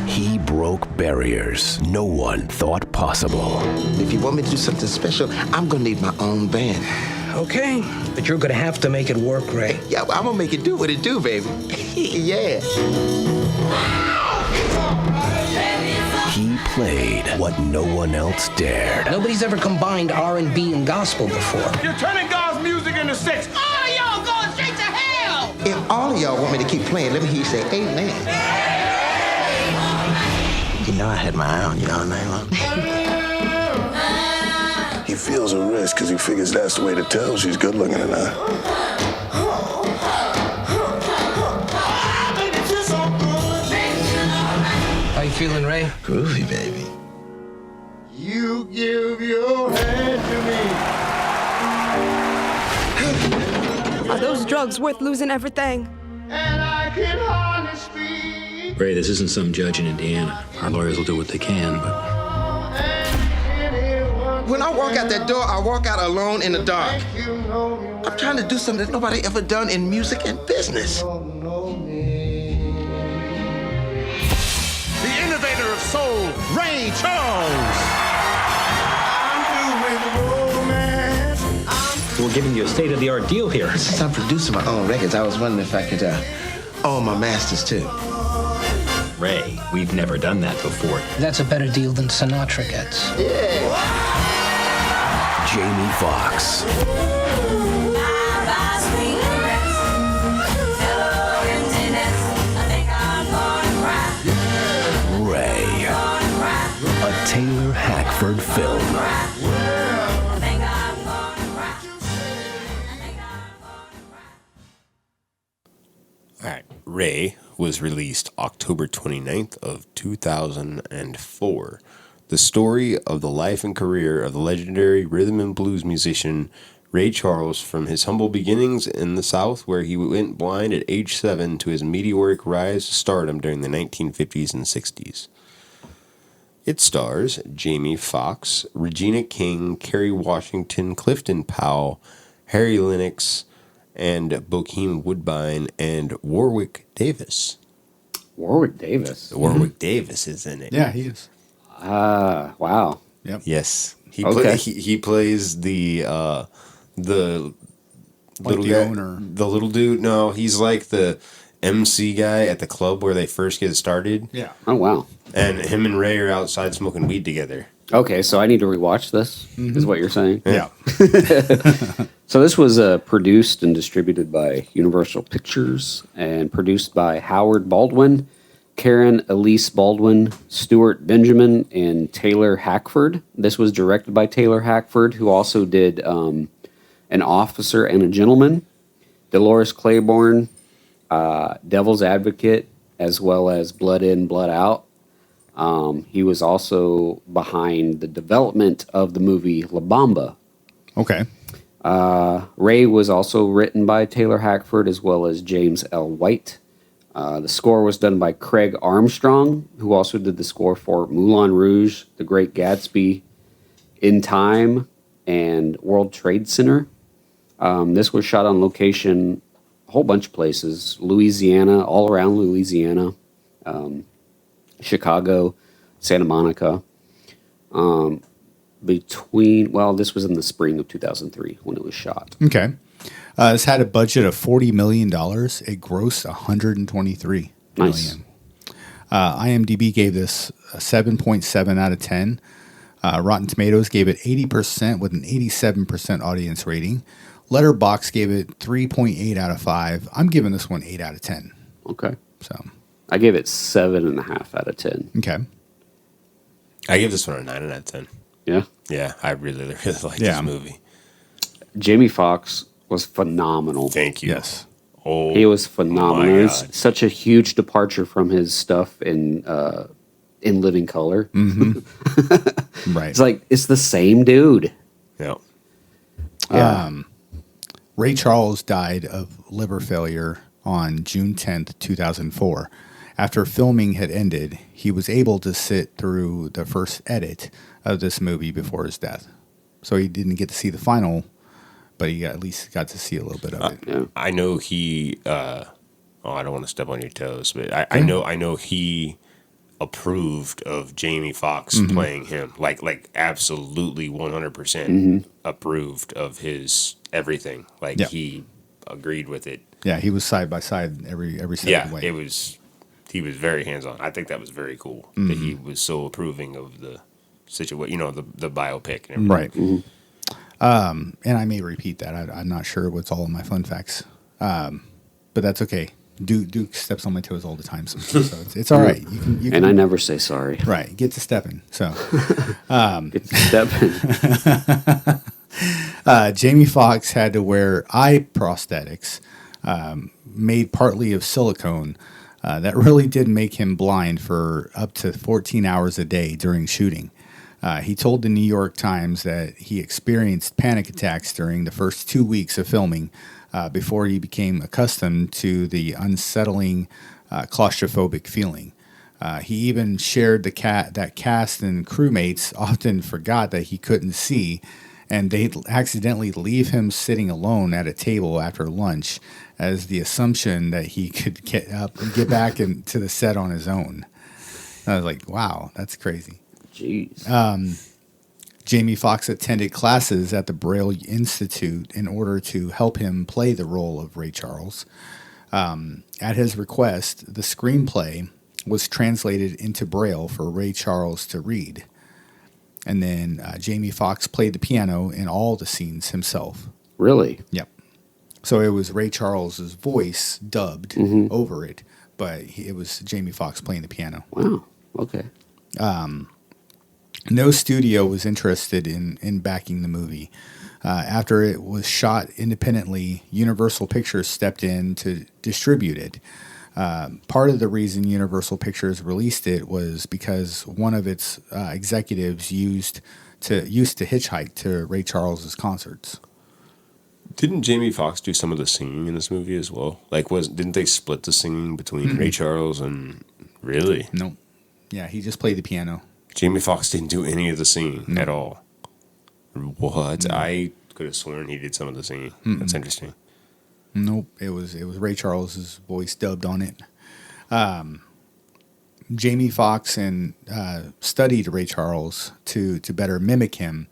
S16: He broke barriers no one thought possible.
S15: If you want me to do something special, I'm gonna need my own band.
S18: Okay, but you're gonna have to make it work, Ray.
S15: Yeah, I'm gonna make it do what it do, baby. Yeah.
S16: He played what no one else dared.
S18: Nobody's ever combined R&B and gospel before.
S3: You're turning God's music into sex. All of y'all going straight to hell.
S15: If all of y'all want me to keep playing, let me hear you say amen. You know I had my eye on you all night long.
S19: He feels a risk because he figures that's the way to tell she's good looking or not.
S18: How you feeling, Ray?
S15: Groovy, baby.
S10: You give your hand to me.
S17: Are those drugs worth losing everything?
S10: And I can hardly speak.
S20: Ray, this isn't some judge in Indiana. Our lawyers will do what they can, but...
S15: When I walk out that door, I walk out alone in the dark. I'm trying to do something that nobody ever done in music and business.
S3: The innovator of soul, Ray Charles.
S20: We're giving you a state-of-the-art deal here.
S15: Since I'm producing my own records, I was wondering if I could own my masters too.
S20: Ray, we've never done that before.
S18: That's a better deal than Sinatra gets.
S15: Yeah.
S16: Jamie Foxx. Ray. A Taylor Hackford film.
S9: All right. Ray was released October 29th of 2004. The story of the life and career of the legendary rhythm and blues musician Ray Charles, from his humble beginnings in the South, where he went blind at age 7, to his meteoric rise to stardom during the 1950s and 60s. It stars Jamie Foxx, Regina King, Kerry Washington, Clifton Powell, Harry Lennox, and Bokeem Woodbine, and Warwick Davis.
S8: Warwick Davis?
S9: Warwick Davis is in it.
S7: Yeah, he is.
S8: Wow.
S7: Yep.
S9: Yes. He plays the little guy,
S7: owner.
S9: the little dude. No, he's like the MC guy at the club where they first get started.
S7: Yeah.
S8: Oh, wow.
S9: And him and Ray are outside smoking weed together.
S8: Okay, so I need to rewatch this, is what you're saying?
S9: Yeah.
S8: So this was produced and distributed by Universal Pictures and produced by Howard Baldwin, Karen Elise Baldwin, Stuart Benjamin, and Taylor Hackford. This was directed by Taylor Hackford, who also did An Officer and a Gentleman. Dolores Claiborne, Devil's Advocate, as well as Blood In, Blood Out. He was also behind the development of the movie La Bamba.
S7: Okay.
S8: Ray was also written by Taylor Hackford as well as James L. White. The score was done by Craig Armstrong, who also did the score for Moulin Rouge, The Great Gatsby, In Time, and World Trade Center. This was shot on location a whole bunch of places. Louisiana, all around Louisiana. Chicago, Santa Monica. This was in the spring of 2003 when it was shot.
S7: Okay. This had a budget of $40 million. It grossed $123 million. IMDb gave this a 7.7 out of 10. Rotten Tomatoes gave it 80% with an 87% audience rating. Letterboxd gave it 3.8 out of 5. I'm giving this one 8 out of 10.
S8: Okay.
S7: So
S8: I gave it 7.5 out of 10.
S7: Okay.
S9: I give this one a 9 out of 10.
S8: Yeah?
S9: Yeah, I really like this movie.
S8: Jamie Foxx was phenomenal.
S9: Thank you.
S7: Yes.
S9: Oh,
S8: he was phenomenal.
S9: my
S8: It was
S9: God.
S8: such a huge departure from his stuff in Living Color.
S7: Mm-hmm. Right.
S8: It's like, it's the same dude.
S9: Yeah.
S7: Ray Charles died of liver failure on June 10th, 2004. After filming had ended, he was able to sit through the first edit of this movie before his death. So he didn't get to see the final, but he at least got to see a little bit of it.
S9: I know he. I don't want to step on your toes, but I know he approved of Jamie Foxx
S7: Mhm.
S9: playing him. Like absolutely 100%
S8: Mhm.
S9: approved of his everything. Like
S7: Yeah.
S9: he agreed with it.
S7: Yeah, he was side by side every step
S9: Yeah,
S7: of the way.
S9: he was very hands on. I think that was very cool that
S7: Mhm.
S9: he was so approving of the situation. The biopic and everything.
S7: Right. And I may repeat that. I'm not sure what's all in my fun facts, but that's okay. Duke steps on my toes all the time, so it's all right. You can,
S8: And I never say sorry.
S7: Right, get to stepping. So,
S8: Get to stepping.
S7: Jamie Foxx had to wear eye prosthetics made partly of silicone. That really did make him blind for up to 14 hours a day during shooting. He told the New York Times that he experienced panic attacks during the first 2 weeks of filming before he became accustomed to the unsettling claustrophobic feeling. He even shared that cast and crewmates often forgot that he couldn't see, and they'd accidentally leave him sitting alone at a table after lunch as the assumption that he could get up and get back into the set on his own. I was like, wow, that's crazy.
S8: Jeez.
S7: Jamie Foxx attended classes at the Braille Institute in order to help him play the role of Ray Charles. At his request, the screenplay was translated into Braille for Ray Charles to read. And then Jamie Foxx played the piano in all the scenes himself.
S8: Really?
S7: Yep. So it was Ray Charles's voice dubbed over it, but it was Jamie Foxx playing the piano.
S8: Wow. Okay.
S7: No studio was interested in backing the movie. After it was shot independently, Universal Pictures stepped in to distribute it. Part of the reason Universal Pictures released it was because one of its executives used to hitchhike to Ray Charles's concerts.
S9: Didn't Jamie Foxx do some of the singing in this movie as well? Didn't they split the singing between Ray Charles and really?
S7: No. Yeah, he just played the piano.
S9: Jamie Foxx didn't do any of the singing at all. What? I could have sworn he did some of the singing. That's interesting.
S7: Nope, it was Ray Charles's voice dubbed on it. Jamie Foxx studied Ray Charles to better mimic him.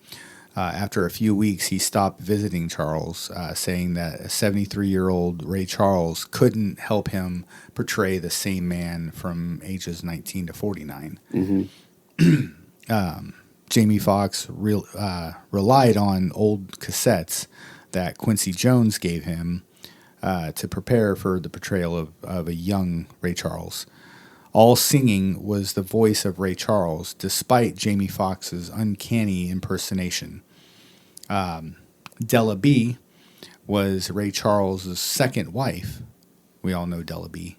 S7: After a few weeks, he stopped visiting Charles, saying that a 73-year-old Ray Charles couldn't help him portray the same man from ages 19 to 49. Jamie Foxx relied on old cassettes that Quincy Jones gave him to prepare for the portrayal of a young Ray Charles. All singing was the voice of Ray Charles, despite Jamie Foxx's uncanny impersonation. Della B was Ray Charles' second wife. We all know Della B.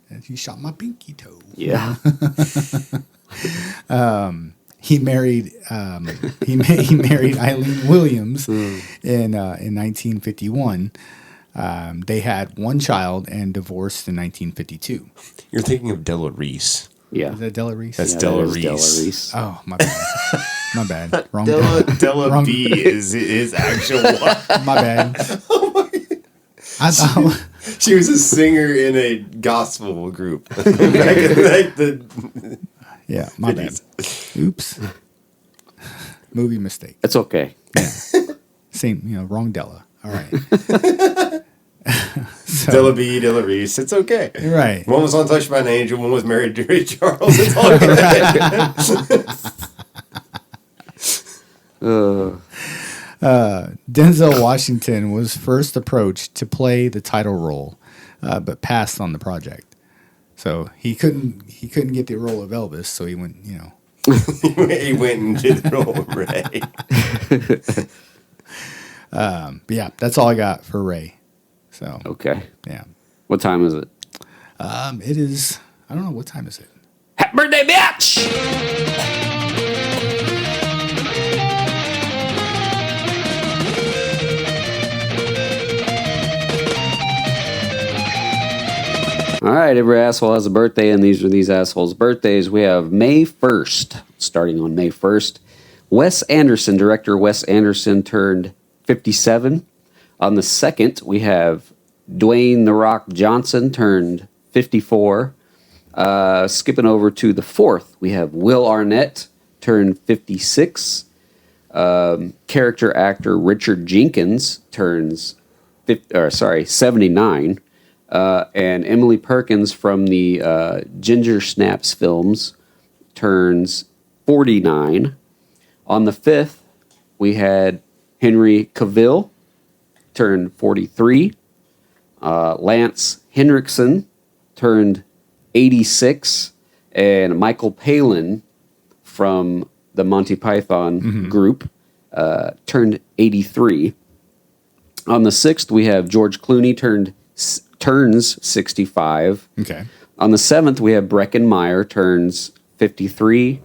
S7: And she shot my pinky toe.
S8: Yeah.
S7: He married he married Eileen Williams in 1951. They had one child and divorced in 1952.
S9: You're thinking of Della Reese.
S8: Yeah.
S7: Is that Della Reese?
S9: That's Della Reese.
S7: Oh, my bad. My bad. Wrong
S9: Della
S7: wrong.
S9: B is his actual wife.
S7: My bad. I thought
S9: She was a singer in a gospel group. Back in like the
S7: yeah, my bad. Oops. Movie mistake.
S8: It's okay.
S7: Same, wrong Della. All right.
S9: Della B, Della Reese. It's okay.
S7: Right.
S9: One was untouched by an angel. One was married to Ray Charles. It's all
S8: good.
S7: Denzel Washington was first approached to play the title role, but passed on the project. So he couldn't get the role of Elvis. So he went,
S9: he went and did the role of Ray.
S7: But yeah, that's all I got for Ray. So
S8: Okay.
S7: yeah,
S8: What time is it?
S7: it is. I don't know what time is it.
S8: Happy birthday, bitch! All right, every asshole has a birthday, and these are these assholes' birthdays. We have May 1st, starting on May 1st. Wes Anderson, director Wes Anderson, turned 57. On the 2nd, we have Dwayne "The Rock" Johnson, turned 54. Skipping over to the 4th, we have Will Arnett, turned 56. Character actor Richard Jenkins turns 79. And Emily Perkins from the Ginger Snaps films turns 49. On the 5th, we had Henry Cavill, turned 43. Lance Henriksen turned 86. And Michael Palin from the Monty Python group turned 83. On the 6th, we have George Clooney turns 65.
S7: Okay.
S8: On the 7th, we have Breckin Meyer turns 53.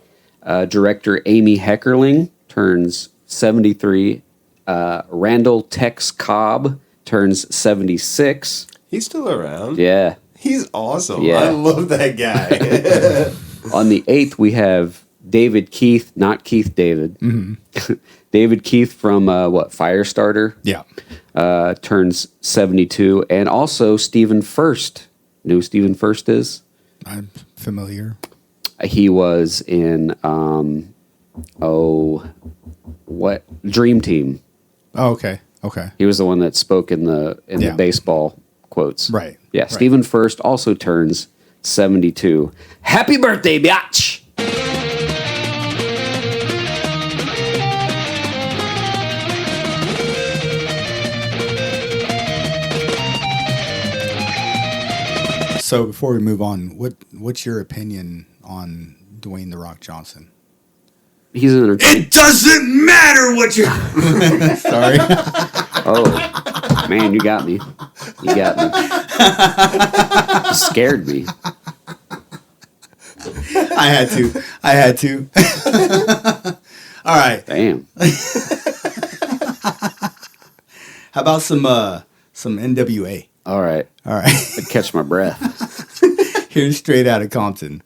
S8: Director Amy Heckerling turns 73. Randall Tex Cobb turns 76.
S9: He's still around.
S8: Yeah.
S9: He's awesome.
S8: Yeah.
S9: I love that guy.
S8: On the 8th, we have David Keith, not Keith David. David Keith from, Firestarter?
S7: Yeah.
S8: Turns 72. And also Stephen Furst. You know who Stephen Furst is?
S7: I'm familiar.
S8: He was in, Dream Team.
S7: Oh, okay. Okay.
S8: He was the one that spoke in the baseball quotes.
S7: Right.
S8: Yeah.
S7: Right.
S8: Stephen Furst also turns 72. Happy birthday, biatch!
S7: So before we move on, what's your opinion on Dwayne "The Rock" Johnson?
S8: He's an entertainer.
S7: It doesn't matter what you. Sorry.
S8: Oh, man, you got me. You got me. You scared me.
S7: I had to. All right.
S8: Damn.
S7: How about some NWA?
S8: All right. I catch my breath.
S7: Here's Straight Outta Compton.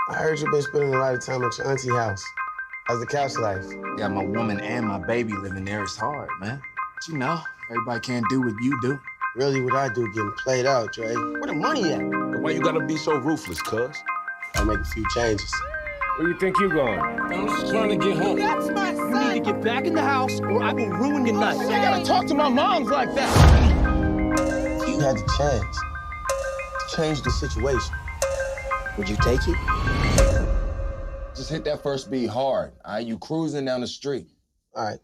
S21: I heard you've been spending a lot of time at your auntie house. How's the couch life?
S22: Got my woman and my baby living there. It's hard, man. But you know, everybody can't do what you do.
S21: Really, what I do getting played out, Dre. Where the money at?
S22: But why you gotta be so ruthless, cuz?
S21: I'll make a few changes.
S22: Where you think you going? I'm just trying to get home.
S3: That's my son. You need to get back in the house or I will ruin your night. I gotta talk to my moms like that.
S21: You had the chance to change the situation. Would you take it?
S22: Just hit that first beat hard. All right, you cruising down the street.
S21: All right.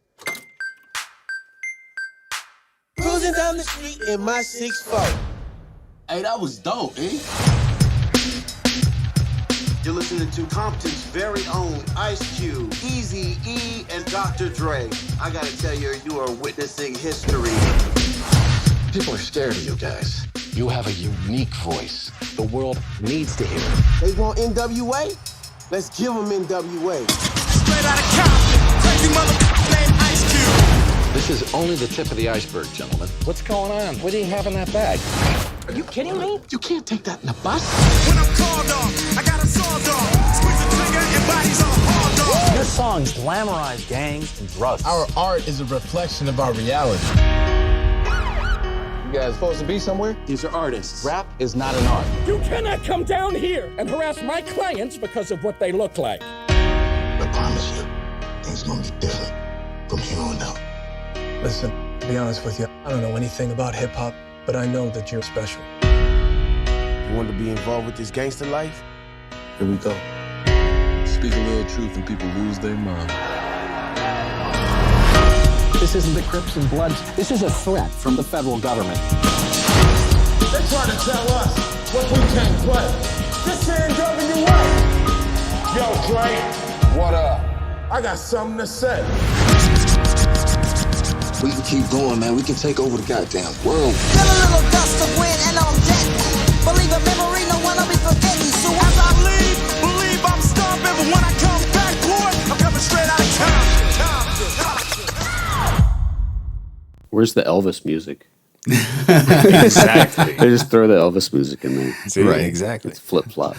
S3: Cruising
S2: Rolling down the street in my 6'4".
S21: Hey, that was dope, eh?
S5: You're listening to Compton's very own Ice Cube, Eazy-E, and Dr. Dre. I gotta tell you, you are witnessing history.
S21: People are scared of you guys. You have a unique voice. The world needs to hear it.
S2: They want NWA? Let's give them NWA.
S21: Straight out of Compton, crazy motherfucker named Ice Cube. This is only the tip of the iceberg, gentlemen. What's going on? What do you have in that bag? Are you kidding me? You can't take that in the bus. When I'm called off, I got a sawed off. Squeeze the trigger and bodies all hard off.
S22: Your songs glamorize gangs and drugs.
S2: Our art is a reflection of our reality. You guys supposed to be somewhere?
S21: These are artists. Rap is not an art.
S23: You cannot come down here and harass my clients because of what they look like.
S19: I promise you, things gonna be different from here on out.
S24: Listen, to be honest with you, I don't know anything about hip-hop, but I know that you're special.
S2: You want to be involved with this gangster life?
S21: Here we go. Speak a little truth and people lose their mind.
S18: This isn't the Crips and Bloods. This is a threat from the federal government.
S2: They're trying to tell us what we can't play. This ain't NWA. Yo, Dre. What up? I got something to say.
S21: We can keep going, man. We can take over the goddamn world.
S6: Feel a little gust of wind and I'm dead. Believe a memory, no one will be forgetting. So as I leave, believe I'm stomping. But when I come back, boy, I'm coming straight out of Compton.
S8: Where's the Elvis music?
S9: Exactly.
S8: They just throw the Elvis music in there.
S9: See, right, exactly.
S8: It's flip-flop.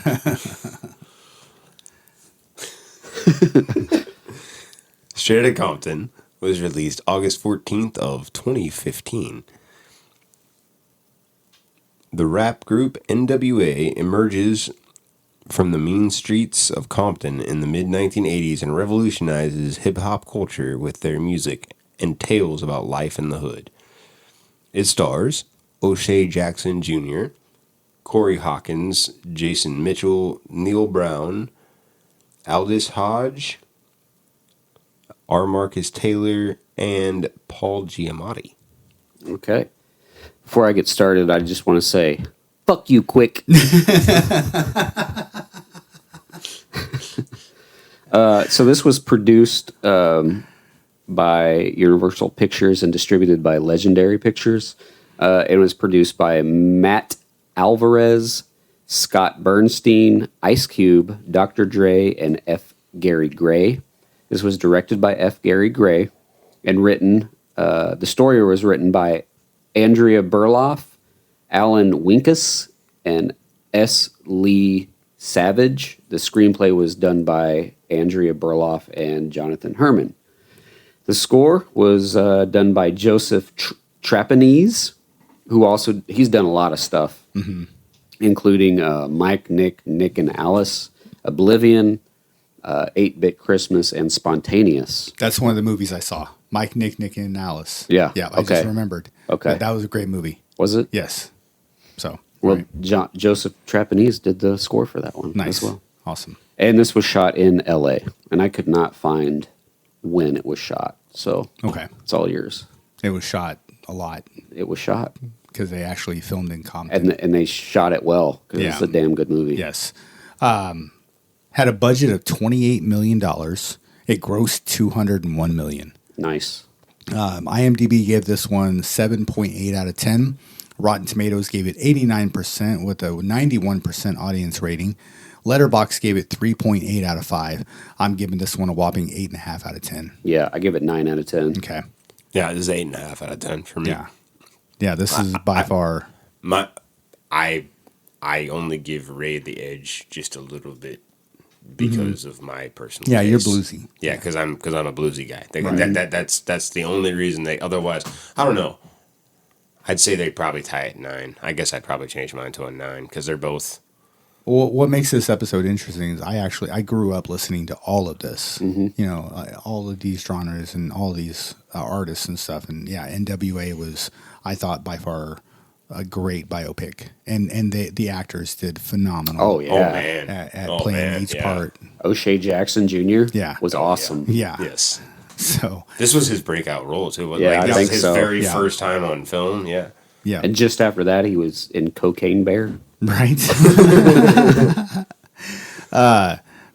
S9: Straight Outta Compton was released August 14th of 2015. The rap group NWA emerges from the mean streets of Compton in the mid-1980s and revolutionizes hip-hop culture with their music and tales about life in the hood. It stars O'Shea Jackson Jr., Corey Hawkins, Jason Mitchell, Neil Brown, Aldous Hodge, R. Marcus Taylor, and Paul Giamatti.
S8: Okay. Before I get started, I just want to say, fuck you, Quick. So this was produced by Universal Pictures and distributed by Legendary Pictures. It was produced by Matt Alvarez, Scott Bernstein, Ice Cube, Dr. Dre, and F. Gary Gray. This was directed by F. Gary Gray and written, the story was written by Andrea Berloff, Alan Winkus, and S. Lee Savage. The screenplay was done by Andrea Berloff and Jonathan Herman. The score was done by Joseph Trapanese, who also, he's done a lot of stuff, including Mike, Nick, and Alice, Oblivion, 8-Bit Christmas, and Spontaneous.
S7: That's one of the movies I saw. Mike, Nick, and Alice.
S8: Yeah.
S7: Yeah, I just remembered.
S8: Okay.
S7: That was a great movie.
S8: Was it?
S7: Yes. So.
S8: Well,
S7: right.
S8: Joseph Trapanese did the score for that one
S7: Nice.
S8: as well.
S7: Awesome.
S8: And this was shot in L.A., and I could not find when it was shot. So
S7: okay,
S8: it's all yours.
S7: It was shot a lot.
S8: It was shot.
S7: Because they actually filmed in Compton.
S8: And they shot it well, because it's a damn good movie.
S7: Yes. Had a budget of $28 million. It grossed $201 million.
S8: Nice.
S7: IMDb gave this one 7.8 out of 10. Rotten Tomatoes gave it 89% with a 91% audience rating. Letterboxd gave it 3.8 out of 5. I'm giving this one a whopping 8.5 out of 10.
S8: Yeah, I give it 9 out of 10.
S7: Okay.
S9: Yeah, this is 8.5 out of 10 for me.
S7: Yeah. Yeah, this is by far.
S9: I only give Ray the edge just a little bit because of my personal.
S7: Yeah,
S9: taste.
S7: you're bluesy.
S9: Yeah, because I'm a bluesy guy.
S7: Right.
S9: That's the only reason they. Otherwise, I don't know. I'd say they'd probably tie at 9. I guess I'd probably change mine to a 9 because they're both.
S7: Well, what makes this episode interesting is I grew up listening to all of this, you know, all of these genres and all these artists and stuff. And yeah, NWA was, I thought, by far a great biopic. And the actors did phenomenal.
S8: Oh, yeah.
S7: At playing each part.
S8: O'Shea Jackson Jr.
S7: Yeah.
S8: was awesome.
S7: Yeah.
S9: Yes.
S7: So
S9: this was his breakout role too.
S8: Yeah, I
S9: that
S8: think
S9: was his
S8: so.
S9: very
S7: Yeah.
S9: first time on film. Yeah.
S7: Yeah.
S8: And just after that, he was in Cocaine Bear.
S7: Right.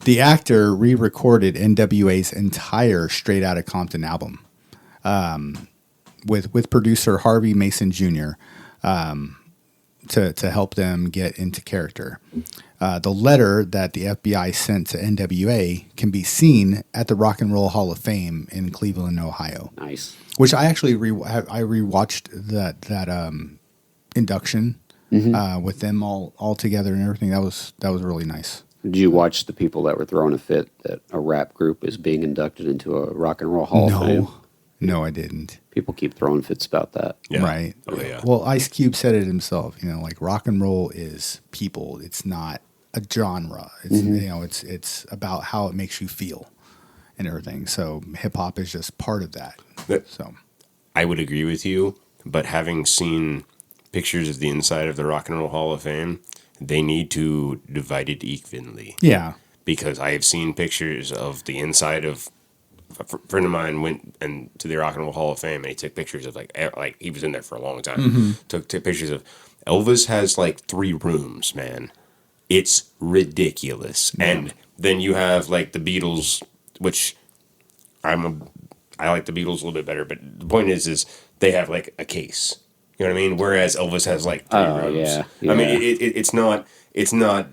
S7: The actor re-recorded NWA's entire Straight Outta Compton album with producer Harvey Mason Jr. To help them get into character. The letter that the FBI sent to NWA can be seen at the Rock and Roll Hall of Fame in Cleveland, Ohio.
S8: Nice.
S7: Which I actually I rewatched that induction with them all together and everything. That was really nice.
S8: Did you watch the people that were throwing a fit that a rap group is being inducted into a Rock and Roll Hall of Fame?
S7: No, I didn't.
S8: People keep throwing fits about that.
S9: Yeah.
S7: Right.
S9: Oh, yeah.
S7: Well, Ice Cube said it himself. Like rock and roll is people. It's not a genre. It's it's about how it makes you feel and everything. So hip hop is just part of that. So
S9: I would agree with you, but having seen pictures of the inside of the Rock and Roll Hall of Fame, they need to divide it evenly.
S7: Yeah.
S9: Because I have seen pictures of the inside of a friend of mine went to the Rock and Roll Hall of Fame and he took pictures of like he was in there for a long time.
S7: Mm-hmm.
S9: Took pictures of Elvis has like 3 rooms, man. It's ridiculous.
S7: Yeah.
S9: And then you have like the Beatles, which I like the Beatles a little bit better, but the point is they have like a case. You know what I mean? Whereas Elvis has like 3 rooms.
S8: Yeah,
S9: I mean, it's not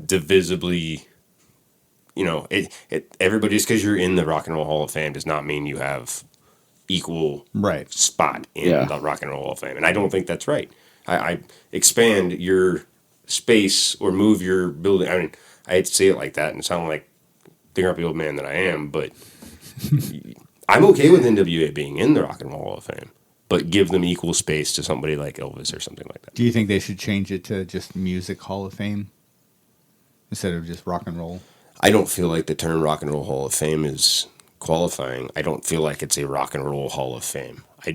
S9: divisibly. Everybody, just because you're in the Rock and Roll Hall of Fame does not mean you have equal spot in the Rock and Roll Hall of Fame, and I don't think that's right. I expand your space or move your building. I mean, I hate to say it like that and sound like the grumpy old man that I am, but I'm okay with NWA being in the Rock and Roll Hall of Fame, but give them equal space to somebody like Elvis or something like that.
S7: do you think they should change it to just Music Hall of Fame instead of just rock and roll?
S9: I don't feel like the term Rock and Roll Hall of Fame is qualifying. I don't feel like it's a Rock and Roll Hall of Fame. I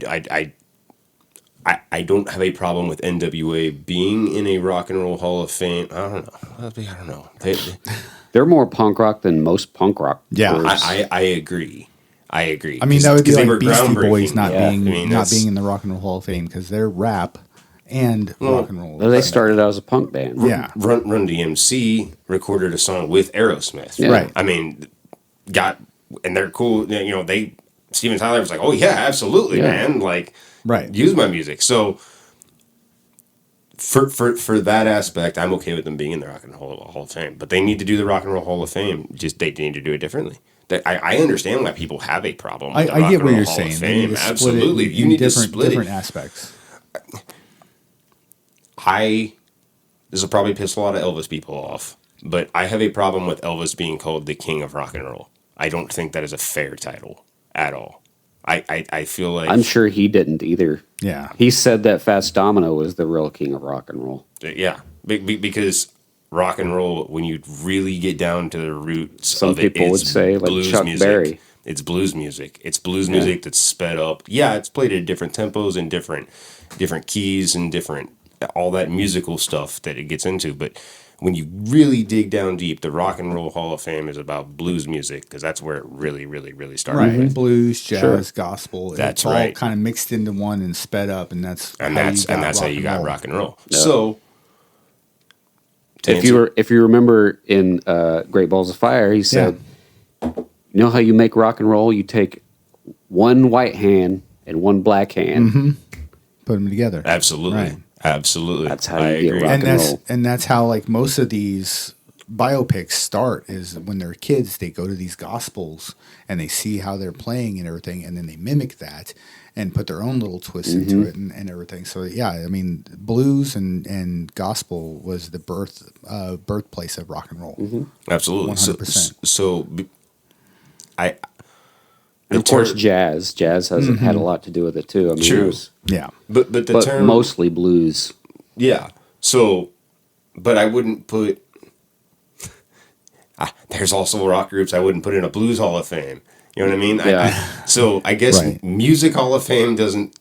S9: don't have a problem with NWA being in a Rock and Roll Hall of Fame. I don't know.
S8: They're more punk rock than most punk rock.
S7: Yeah.
S8: groups.
S9: I agree. I
S7: mean, that would be
S9: they
S7: like
S9: were
S7: Beastie Boys
S9: groundbreaking.
S7: not being not
S9: that's-
S7: being in the Rock and Roll Hall of Fame because they're rap and rock and roll.
S8: Well, they started out as a punk band.
S7: Yeah.
S9: Run DMC recorded a song with Aerosmith.
S8: Yeah.
S7: Right.
S9: I mean, and they're cool. Steven Tyler was like, "Oh yeah, absolutely, man! Like,
S7: right,
S9: use my music." So, for that aspect, I'm okay with them being in the Rock and Roll Hall of Fame. But they need to do the Rock and Roll Hall of Fame. Just they need to do it differently. I understand why people have a problem with the
S7: I
S9: Rock
S7: get
S9: and
S7: what
S9: Roll
S7: you're
S9: Hall
S7: saying.
S9: of
S7: They need
S9: Fame.
S7: to split
S9: Absolutely,
S7: it
S9: you
S7: in
S9: need to split
S7: different
S9: it.
S7: aspects.
S9: This will probably piss a lot of Elvis people off, but I have a problem with Elvis being called the king of rock and roll. I don't think that is a fair title at all. I feel like
S8: I'm sure he didn't either.
S7: Yeah.
S8: He said that Fats Domino was the real king of rock and roll.
S9: Yeah, because rock and roll, when you really get down to the roots
S8: Some
S9: of it,
S8: people would
S9: it's
S8: say, like
S9: blues
S8: Chuck
S9: music.
S8: Berry.
S9: It's blues music. It's blues music that's sped up. Yeah, it's played at different tempos and different keys and different all that musical stuff that it gets into. But when you really dig down deep, the Rock and Roll Hall of Fame is about blues music because that's where it really, really, really started.
S7: Right,
S9: with.
S7: blues, jazz, gospel.
S9: That's
S7: it's all
S9: right.
S7: kind of mixed into one and sped up, and that's
S9: And
S7: how
S9: you got rock and roll.
S8: Yeah.
S9: So,
S8: if you remember in Great Balls of Fire, he said, "You know how you make rock and roll? You take one white hand and one black hand,
S7: put them together."
S9: Absolutely,
S7: Right.
S9: absolutely.
S8: That's how you get rock
S7: and
S8: and
S7: that's
S8: roll."
S7: and that's how like most of these biopics start is when they're kids. They go to these gospels and they see how they're playing and everything, and then they mimic that and put their own little twist into it and everything. So yeah, I mean, blues and gospel was the birthplace of rock and roll.
S9: Absolutely,
S7: 100%.
S9: So I.
S8: And of course, jazz has had a lot to do with it too. I mean,
S9: True.
S8: it was-
S7: Yeah,
S9: but the term
S8: mostly blues.
S9: Yeah. So, but I wouldn't put. There's also rock groups I wouldn't put in a blues hall of fame. You know what I mean?
S8: Yeah.
S9: So I guess
S7: Right.
S9: music hall of fame doesn't.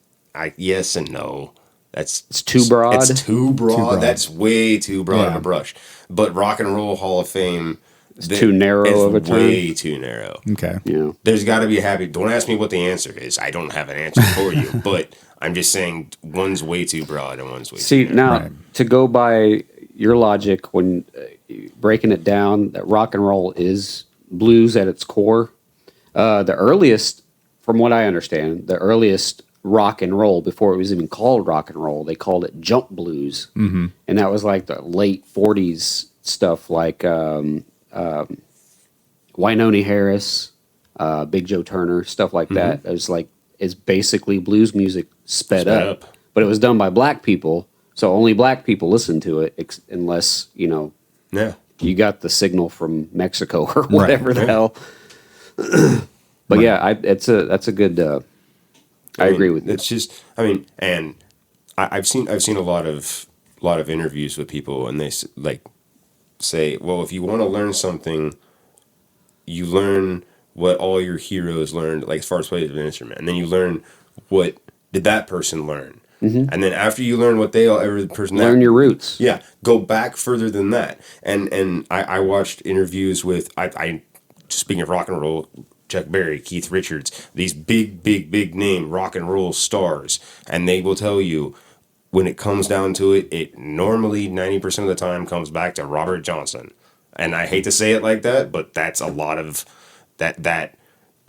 S9: Yes and no. It's
S8: too broad.
S9: It's too broad.
S7: broad.
S9: That's way too broad of
S7: Yeah.
S9: a brush. But rock and roll hall of fame
S8: It's too narrow of a term.
S9: Way too narrow.
S7: Okay.
S8: Yeah.
S9: There's got to be a happy. Don't ask me what the answer is. I don't have an answer for you. But I'm just saying one's way too broad and one's way
S8: See,
S9: too narrow.
S8: now, to go by your logic, when breaking it down, that rock and roll is blues at its core. The earliest, from what I understand, the earliest rock and roll, before it was even called rock and roll, they called it jump blues.
S7: Mm-hmm.
S8: And that was like the late 40s stuff, like Wynonie Harris, Big Joe Turner, stuff like that. It was like, it's basically blues music sped up. But it was done by black people, so only black people listened to it, unless, you got the signal from Mexico or whatever the hell. But yeah, that's a good. I agree with you.
S9: It's just, and I've seen a lot of interviews with people, and they say, well, if you want to learn something, you learn what all your heroes learned, like as far as playing an instrument, and then you learn what did that person learn. And then after you learn what every person
S8: learn your roots.
S9: Yeah, go back further than that. And I watched interviews with I speaking of rock and roll, Chuck Berry, Keith Richards, these big name rock and roll stars, and they will tell you when it comes down to it, it normally 90% of the time comes back to Robert Johnson. And I hate to say it like that, but that's a lot of that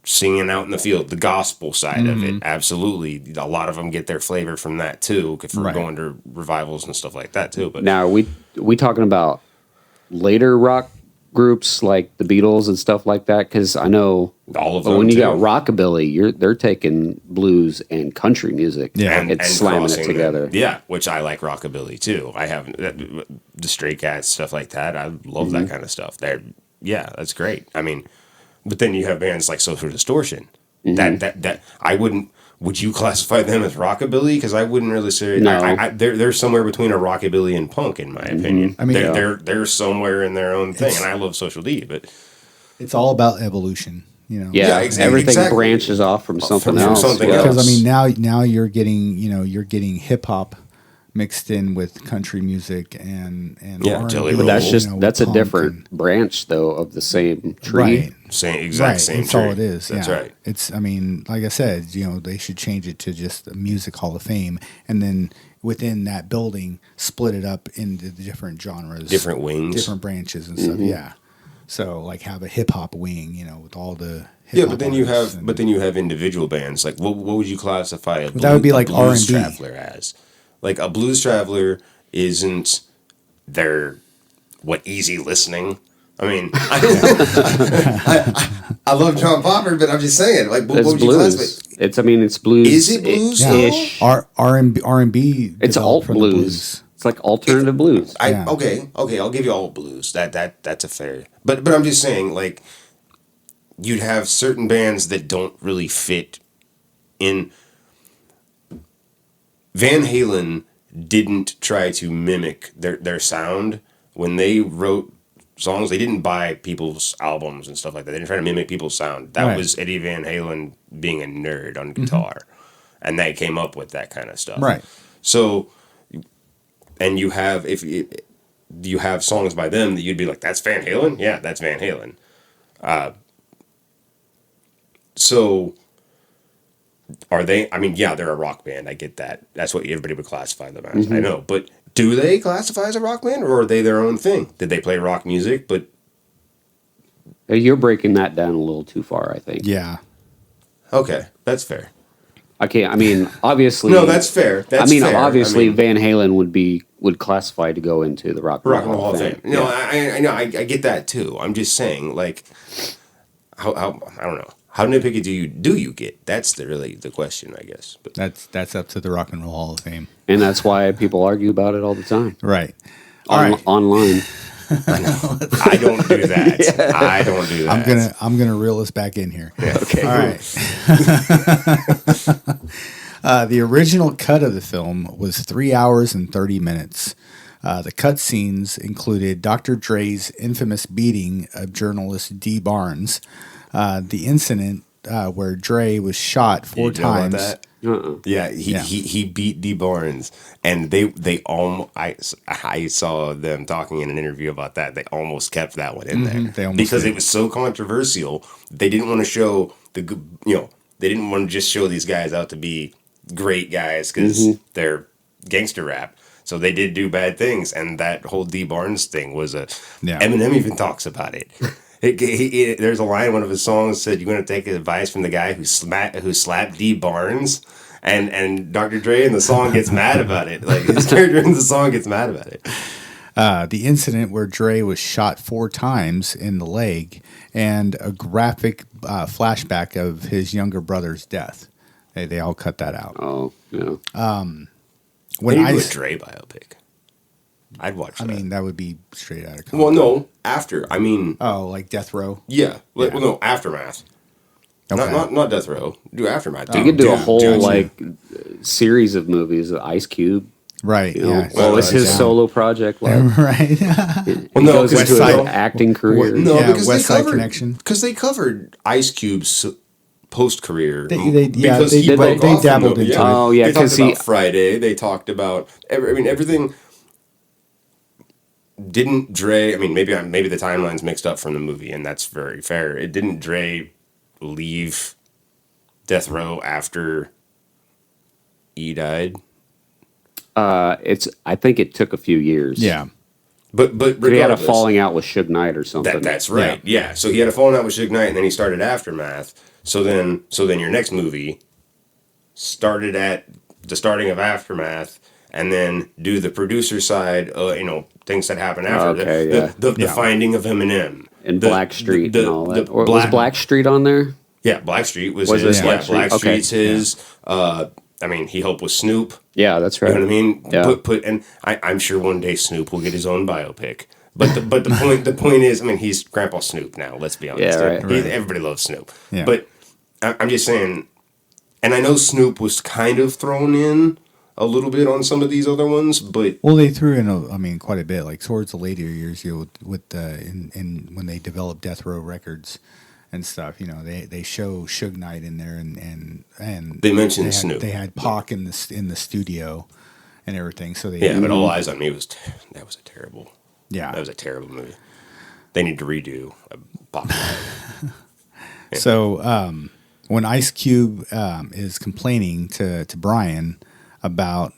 S9: singing out in the field, the gospel side of it. Absolutely. A lot of them get their flavor from that too, if we're going to revivals and stuff like that too. But
S8: now, are we talking about later rock groups like the Beatles and stuff like that? Because I know
S9: all of them.
S8: When you got rockabilly, they're taking blues and country music, and slamming it together.
S9: Yeah, which I like rockabilly too. I have the Stray Cats, stuff like that. I love that kind of stuff. That's great. I mean, but then you have bands like Social Distortion. That I wouldn't. Would you classify them as rockabilly? Because I wouldn't really say.
S8: No.
S9: They're somewhere between a rockabilly and punk, in my opinion.
S7: I mean,
S9: they're somewhere in their own thing, and I love Social D, but
S7: it's all about evolution.
S8: Yeah, everything branches off from something else.
S7: Because I mean, now you're getting hip hop mixed in with country music and R&B,
S8: but that's a different branch though of the same tree.
S7: Right.
S9: Same
S7: That's
S9: tree.
S7: all it is.
S9: That's
S7: yeah.
S9: right.
S7: It's like I said, they should change it to just a Music Hall of Fame, and then within that building, split it up into the different genres,
S9: different wings,
S7: different branches and stuff. Yeah. So like have a hip hop wing, with all the hip-hop
S9: but then you have individual bands. Like what would you classify a
S7: that would be like
S9: blues
S7: R&B
S9: traveler as? Like a blues traveler isn't their easy listening. I mean, I love John Popper, but I'm just saying, like, what would you classify?
S8: It's blues.
S9: Is it blues?
S8: Ish.
S7: R&B.
S8: It's alt blues. It's like alternative blues.
S9: Okay, I'll give you all blues. That's a fair. But I'm just saying, like, you'd have certain bands that don't really fit in. Van Halen didn't try to mimic their sound when they wrote songs. They didn't buy people's albums and stuff like that. They didn't try to mimic people's sound. That was Eddie Van Halen being a nerd on guitar, and they came up with that kind of stuff.
S7: Right.
S9: So, and you have you have songs by them that you'd be like, "That's Van Halen." Yeah, that's Van Halen. So. Are they? I mean, yeah, they're a rock band. I get that. That's what everybody would classify them as. I know, but do they classify as a rock band, or are they their own thing? Did they play rock music? But
S8: you're breaking that down a little too far, I think.
S7: Yeah.
S9: Okay, that's fair.
S8: Okay, I mean, obviously.
S9: No, that's fair.
S8: Obviously, Van Halen would classify to go into the Rock and Roll
S9: Hall of Fame. No,
S8: yeah.
S9: I know. I get that too. I'm just saying, like, how I don't know. How nitpicky do you get? That's the question, I guess. But
S7: that's up to the Rock and Roll Hall of Fame,
S8: and that's why people argue about it all the time.
S7: Right.
S8: Online.
S9: I don't do that. Yeah. I don't do that.
S7: I'm gonna reel us back in here.
S9: Yeah. Okay.
S7: All right. The original cut of the film was 3 hours and 30 minutes. The cut scenes included Dr. Dre's infamous beating of journalist Dee Barnes. The incident where Dre was shot 4 times.
S9: Yeah, he beat D Barnes, and they almost I saw them talking in an interview about that. They almost kept that one in there because it was so controversial. They didn't want to show they didn't want to just show these guys out to be great guys because they're gangster rap. So they did do bad things, and that whole D Barnes thing was Eminem even talks about it. There's a line in one of his songs said, "You're going to take advice from the guy who slapped D Barnes," and Dr. Dre in the song gets mad about it. Like his character in the song gets mad about it.
S7: The incident where Dre was shot 4 times in the leg, and a graphic flashback of his younger brother's death. They all cut that out.
S8: Oh yeah.
S9: When I do a Dre biopic, I'd watch that.
S7: I mean, that would be straight out of Compton.
S9: Well, no, after. I mean...
S7: Oh, like Death Row?
S9: Yeah. Well, no, Aftermath. Okay. Not Death Row. Do Aftermath.
S8: You could do a whole, series of movies with Ice Cube.
S7: Right, yeah.
S8: Well, it's his solo project.
S7: Right.
S8: He goes into an acting career.
S9: Because
S7: West Side Connection.
S9: Because they covered Ice Cube's post-career.
S7: They dabbled into it.
S8: Oh, yeah.
S9: They talked about Friday. They talked about... everything... Didn't Dre... I mean, maybe the timeline's mixed up from the movie, and that's very fair. Didn't Dre leave Death Row after E died?
S8: I think it took a few years.
S7: Yeah.
S9: But
S8: he had a falling out with Suge Knight or something.
S9: That's right. Yeah. So he had a falling out with Suge Knight, and then he started Aftermath. So then your next movie started at the starting of Aftermath, and then do the producer side, things that happen after. The finding of Eminem.
S8: And Blackstreet and all that. Was Blackstreet on there?
S9: Yeah, Blackstreet was his. Blackstreet's his. I mean, he helped with Snoop.
S8: Yeah, that's right.
S9: You know what I mean?
S8: Yeah.
S9: And I'm sure one day Snoop will get his own biopic. But the point is, I mean, he's Grandpa Snoop now. Let's be honest.
S8: Yeah, right.
S9: Everybody loves Snoop.
S7: Yeah.
S9: But I'm just saying, and I know Snoop was kind of thrown in a little bit on some of these other ones, but
S7: they threw in quite a bit, like towards the later years, when they developed Death Row Records and stuff. They show Suge Knight in there, and
S9: they mentioned Snoop.
S7: They had Pac in the studio and everything. So
S9: but All Eyes on Me was a terrible.
S7: Yeah,
S9: that was a terrible movie. They need to redo Pac.
S7: Yeah. So when Ice Cube is complaining to Brian about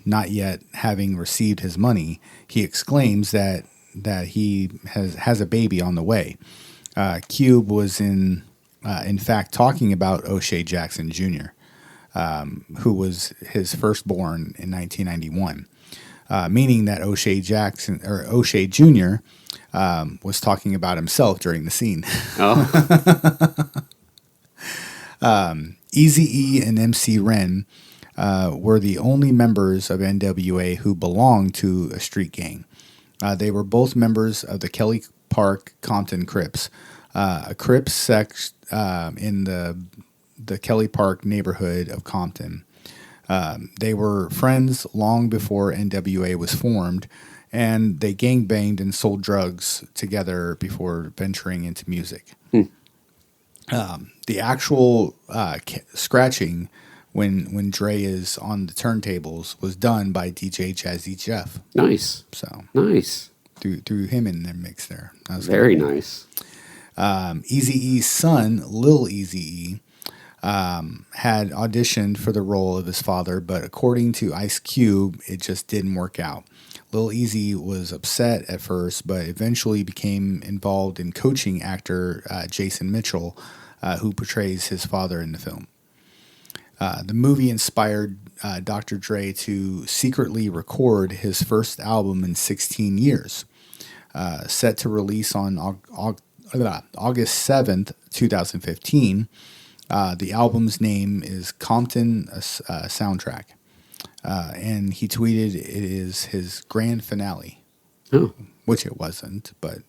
S7: not yet having received his money, he exclaims that he has a baby on the way. Cube was in fact talking about O'Shea Jackson Jr., who was his firstborn in 1991, meaning that O'Shea Jr. Was talking about himself during the scene. Eazy-E and MC Ren were the only members of NWA who belonged to a street gang. They were both members of the Kelly Park Compton Crips, a Crips sect in the Kelly Park neighborhood of Compton. They were friends long before NWA was formed, and they gangbanged and sold drugs together before venturing into music. The actual scratching when Dre is on the turntables was done by DJ Jazzy Jeff.
S8: Nice.
S7: So
S8: nice.
S7: Threw him in their mix there. That was
S8: very nice.
S7: Eazy-E's son, Lil Eazy-E, had auditioned for the role of his father, but according to Ice Cube, it just didn't work out. Lil Eazy was upset at first, but eventually became involved in coaching actor Jason Mitchell, who portrays his father in the film. The movie inspired Dr. Dre to secretly record his first album in 16 years. Set to release on August 7th, 2015, the album's name is Compton Soundtrack. And he tweeted it is his grand finale, which it wasn't, but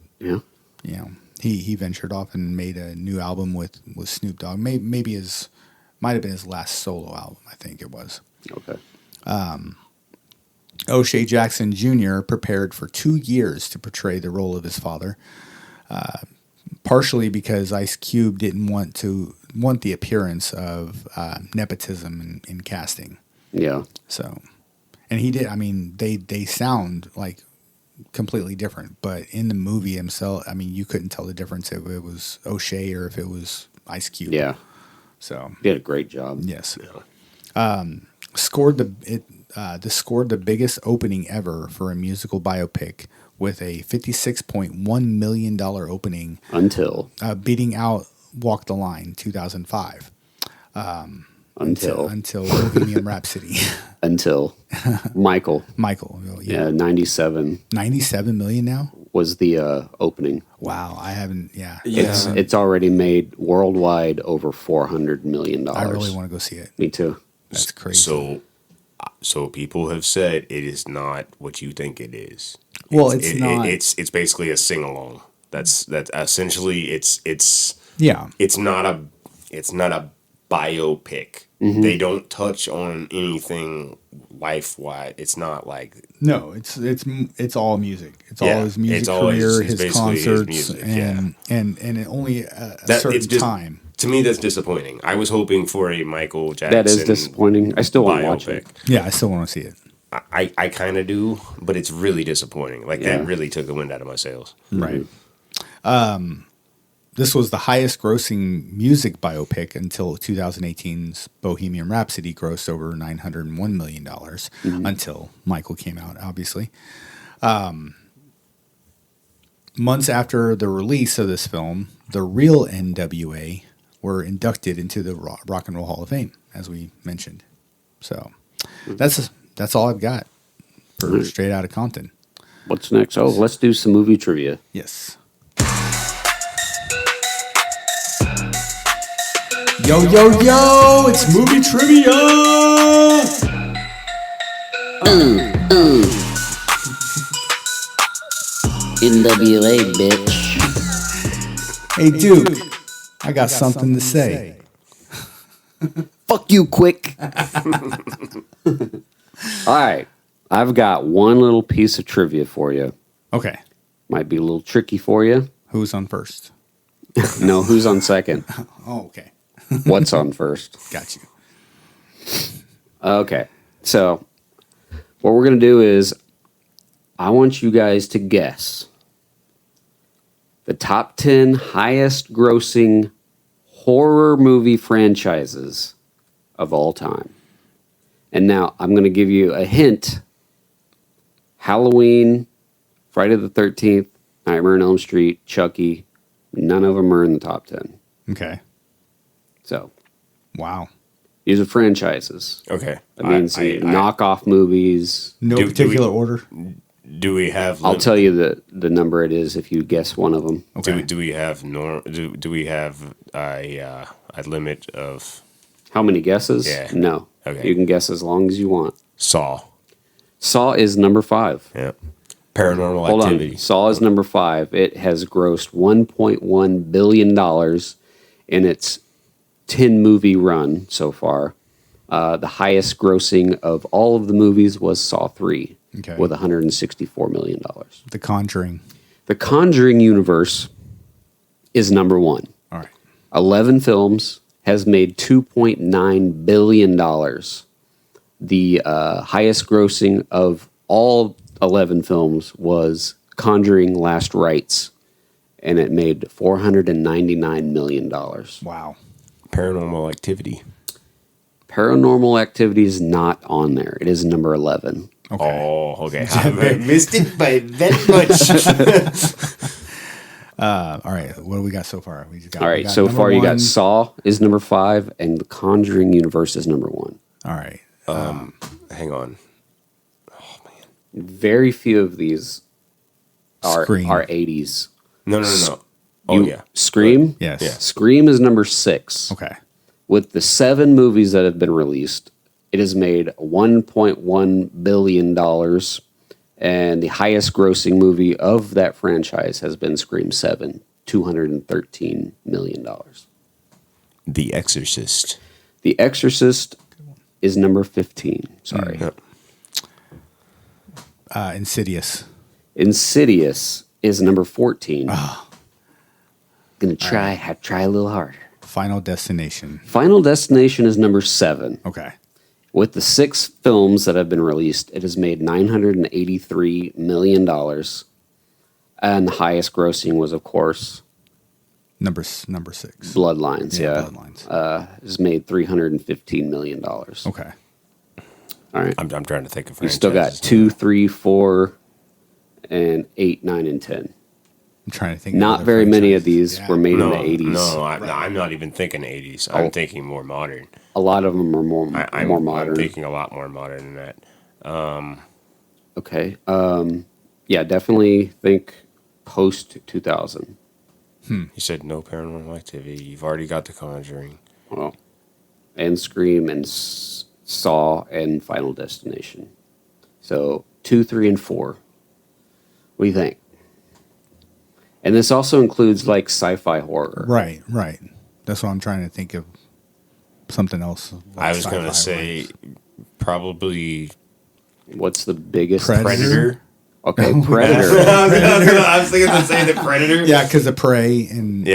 S7: he ventured off and made a new album with Snoop Dogg. Maybe might have been his last solo album, I think it was.
S8: Okay.
S7: O'Shea Jackson Jr. prepared for 2 years to portray the role of his father, partially because Ice Cube didn't want want the appearance of nepotism in casting.
S8: Yeah.
S7: So, and he did. I mean, they sound like completely different, but in the movie himself, I mean, you couldn't tell the difference if it was O'Shea or if it was Ice Cube.
S8: Yeah.
S7: So
S8: he did a great job.
S7: Yes. Scored the biggest opening ever for a musical biopic with a $56.1 million opening
S8: until
S7: beating out Walk the Line 2005. Until Bohemian Rhapsody.
S8: Until Michael.
S7: Yeah,
S8: 97.
S7: 97 million now
S8: was the opening.
S7: Wow, I haven't. Yeah,
S8: It's already made worldwide over $400 million.
S7: I really want to go see it.
S8: Me too.
S7: That's crazy.
S9: So people have said it is not what you think it is.
S7: Well, it's not.
S9: It's basically a sing along. That's essentially it's
S7: yeah.
S9: It's not a biopic.
S7: Mm-hmm.
S9: They don't touch on anything life-wide. It's not like
S7: no. It's all music. It's all his music career, his concerts,
S9: music,
S7: and it only a certain time.
S9: To me, that's disappointing. I was hoping for a Michael Jackson.
S8: That is disappointing. I still want to watch it.
S7: Yeah, I still want to see it.
S9: I kind of do, but it's really disappointing. Like that really took the wind out of my sails.
S7: Right. This was the highest grossing music biopic until 2018's Bohemian Rhapsody grossed over $901 million until Michael came out, obviously. Months after the release of this film, the real NWA were inducted into the Rock and Roll Hall of Fame, as we mentioned. So that's all I've got for Straight Outta Compton.
S8: What's next? Oh, let's do some movie trivia.
S7: Yes. Yo, it's movie trivia!
S8: NWA, bitch.
S7: Hey, Duke, I got something to say.
S8: Fuck you, quick. All right. I've got one little piece of trivia for you.
S7: Okay.
S8: Might be a little tricky for you.
S7: Who's on first?
S8: No, who's on second?
S7: Oh, okay.
S8: What's on first?
S7: Got you.
S8: Okay. So, what we're going to do is I want you guys to guess the top 10 highest grossing horror movie franchises of all time. And now I'm going to give you a hint. Halloween, Friday the 13th, Nightmare on Elm Street, Chucky, none of them are in the top 10.
S7: Okay.
S8: So.
S7: Wow.
S8: These are franchises.
S9: Okay.
S8: That means knockoff movies.
S7: No particular order.
S9: Do we have?
S8: I'll tell you the number it is if you guess one of them.
S9: Okay. Do we have do we have a limit of
S8: how many guesses?
S9: Yeah.
S8: No.
S9: Okay.
S8: You can guess as long as you want.
S9: Saw.
S8: Saw is number 5.
S9: Yeah. Paranormal
S8: Hold
S9: Activity.
S8: On. Saw is number 5. It has grossed $1.1 billion in its 10-movie run so far. The highest grossing of all of the movies was Saw 3 with $164 million.
S7: The Conjuring.
S8: The Conjuring universe is number 1.
S7: All right.
S8: 11 films, has made $2.9 billion. The highest grossing of all 11 films was Conjuring Last Rites, and it made $499 million.
S7: Wow.
S9: Paranormal Activity.
S8: Paranormal Activity is not on there. It is number 11.
S7: Okay.
S9: Oh, okay. I missed it by that much.
S7: All right. What do we got so far?
S8: All right. So far, you got Saw is number 5, and the Conjuring universe is number 1.
S7: All right.
S9: Hang on.
S8: Very few of these are 80s.
S9: No. Oh, yeah.
S8: Scream?
S7: Yes.
S9: Yeah.
S8: Scream is number 6.
S7: Okay.
S8: With the 7 movies that have been released, it has made $1.1 billion. And the highest grossing movie of that franchise has been Scream 7, $213 million.
S9: The Exorcist.
S8: The Exorcist is number 15. Sorry.
S7: Insidious.
S8: Insidious is number 14. Oh. Gonna try a little harder.
S7: Final Destination.
S8: Final Destination is number 7.
S7: Okay.
S8: With the 6 films that have been released, it has made $983 million. And the highest grossing was, of course,
S7: number 6.
S8: Bloodlines, yeah.
S7: Bloodlines.
S8: Has made $315 million.
S7: Okay.
S8: All right.
S9: I'm trying to think of
S8: You still got 2, 3, 4, and 8, 9, and 10.
S7: I'm trying to think.
S8: Not very many of these were made in the 80s.
S9: No, I'm not even thinking 80s. I'm thinking more modern.
S8: A lot of them are more modern.
S9: I'm thinking a lot more modern than that.
S8: Okay. Yeah, definitely think post 2000.
S9: You said no Paranormal Activity. You've already got The Conjuring.
S8: Well, and Scream and Saw and Final Destination. So 2, 3, and 4. What do you think? And this also includes like sci-fi horror.
S7: Right. That's what I'm trying to think of. Something else.
S9: I was going to say probably.
S8: What's the biggest?
S9: Predator.
S8: Okay, Predator.
S9: I was thinking to say the Predator.
S7: Yeah, because of Prey and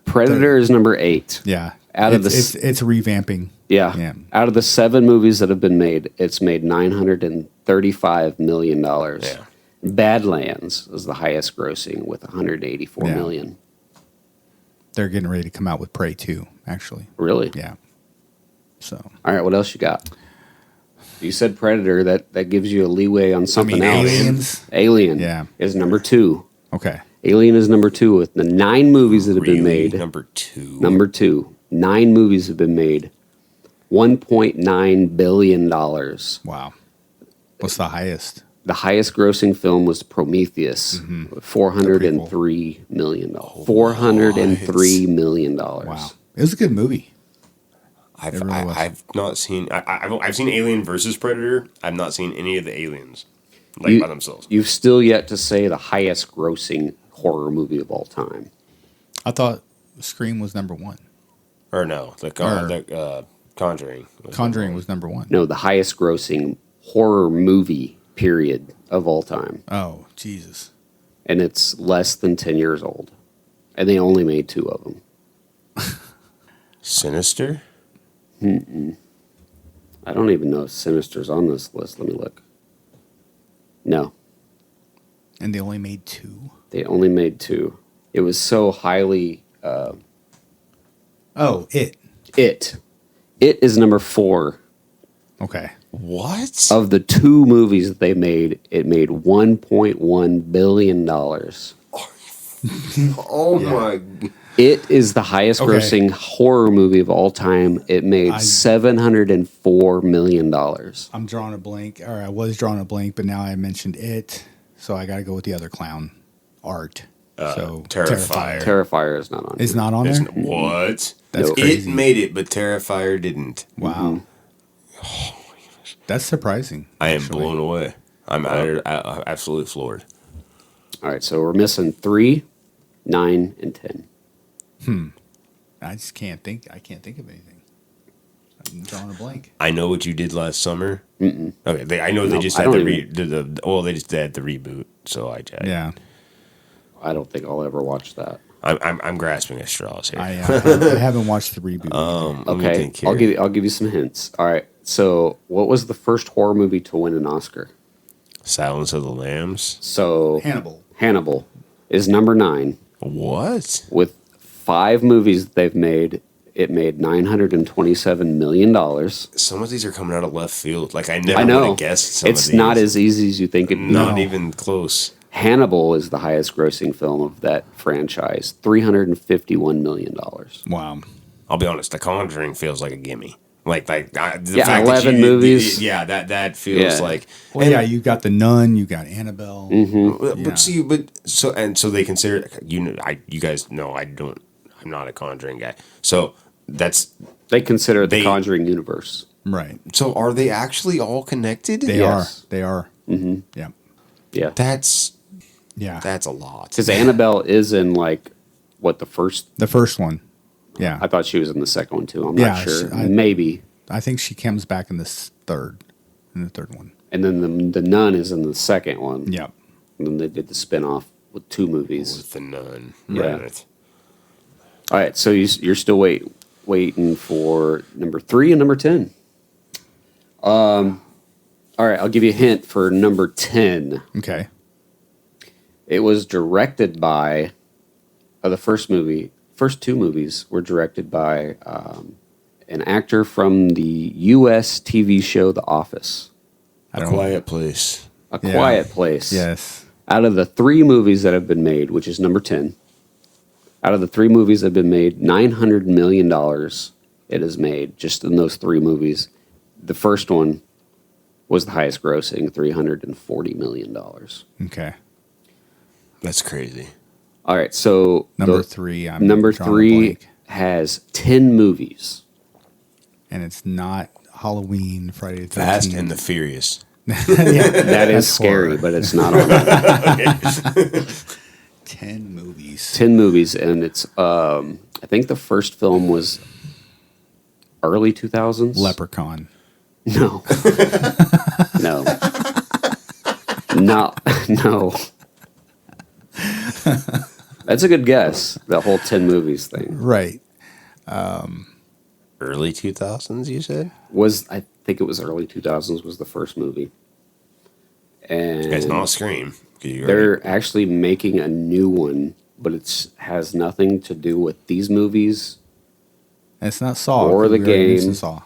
S8: Predator is number 8.
S7: Yeah,
S8: It's
S7: revamping.
S8: Yeah. Out of the 7 movies that have been made, it's made $935 million. Yeah. Badlands is the highest grossing with $184 million.
S7: They're getting ready to come out with Prey 2, actually.
S8: Really?
S7: Yeah. So.
S8: All right, what else you got? You said Predator. That gives you a leeway on something else. Alien is number 2.
S7: Okay.
S8: Alien is number 2 with the 9 movies that have been made.
S9: Number 2.
S8: Number 2. 9 movies have been made. $1.9 billion.
S7: Wow. What's the highest?
S8: The highest grossing film was Prometheus, $403 million. $403 million.
S7: Wow. It was a good movie.
S9: I've not seen. I've seen Alien versus Predator. I've not seen any of the aliens by themselves.
S8: You've still yet to say the highest grossing horror movie of all time.
S7: I thought Scream was number 1.
S9: Or no, the Conjuring.
S7: Conjuring was number 1.
S8: No, the highest grossing horror movie period of all time.
S7: Oh, Jesus.
S8: And it's less than 10 years old. And they only made 2 of them.
S9: Sinister?
S8: I don't even know if Sinister's on this list. Let me look. No.
S7: And they only made 2?
S8: They only made 2. It was so highly...
S7: It.
S8: It is number 4.
S7: Okay.
S9: What?
S8: Of the 2 movies that they made, it made $1.1 billion.
S9: Oh my...
S8: It is the highest grossing horror movie of all time. It made $704 million.
S7: I'm drawing a blank, or I was drawing a blank, but now I mentioned it, so I got to go with the other clown, Art. So
S9: Terrifier.
S8: Terrifier is not on.
S7: It's not on there?
S9: What?
S7: That's crazy.
S9: It made it, but Terrifier didn't.
S7: Wow. Oh, that's surprising.
S9: I am blown away. I'm absolutely floored.
S8: All right, so we're missing 3, 9, and 10.
S7: I just can't think. I can't think of anything. I'm drawing a blank.
S9: I Know What You Did Last Summer.
S8: Mm-mm.
S9: Okay, they just had they just had the reboot. So I
S8: I don't think I'll ever watch that.
S9: I'm grasping at straws here.
S7: I haven't watched the reboot.
S8: Okay, I'll give you some hints. All right, so what was the first horror movie to win an Oscar?
S9: Silence of the Lambs.
S8: So Hannibal is number 9.
S9: What?
S8: With 5 movies that they've made, it made $927 million.
S9: Some of these are coming out of left field. Like I never would have guessed some of these.
S8: It's not as easy as you think it'd be.
S9: Not even close.
S8: Hannibal is the highest grossing film of that franchise, $351 million.
S7: Wow.
S9: I'll be honest, The Conjuring feels like a gimme. The fact
S8: 11 movies.
S9: That feels like.
S7: Well, you got The Nun, you got Annabelle.
S8: Mm-hmm.
S9: So they consider you guys know I'm not a Conjuring guy. So
S8: they consider it the Conjuring universe.
S7: Right.
S9: So are they actually all connected?
S7: They are.
S8: Mm-hmm.
S7: Yeah.
S8: Yeah.
S9: That's a lot.
S8: Because Annabelle is in the first
S7: one. Yeah.
S8: I thought she was in the second one too. I'm not sure. Maybe.
S7: I think she comes back in the third one.
S8: And then the Nun is in the second one.
S7: Yep.
S8: And then they did the spinoff with 2 movies.
S9: With the Nun.
S8: Yeah.
S9: Right.
S8: All right, so you're still waiting for number 3 and number 10. All right, I'll give you a hint for number 10.
S7: Okay.
S8: It was directed by the first two movies were directed by an actor from the U.S. TV show The Office.
S9: A Quiet Place.
S8: A Quiet Place.
S7: Yes.
S8: Out of the 3 movies that have been made, which is number 10, out of the 3 movies that have been made, $900 million it has made just in those 3 movies. The first one was the highest grossing, $340 million.
S7: Okay.
S9: That's crazy.
S8: All right, so
S7: number 3.
S8: Number 3 has 10 movies.
S7: And it's not Halloween, Friday the 13th.
S9: Fast and the Furious.
S8: That is scary, but it's not on that.
S7: 10 movies.
S8: 10 movies, and it's I think the first film was early 2000s.
S7: Leprechaun.
S8: No. No. No. That's a good guess, the whole 10 movies thing.
S7: Right.
S9: Early 2000s, you said?
S8: I think it was early 2000s was the first movie. And
S9: it's not Scream.
S8: They're actually making a new one, but it has nothing to do with these movies.
S7: And it's not Saw.
S8: Or the game.
S7: Saw.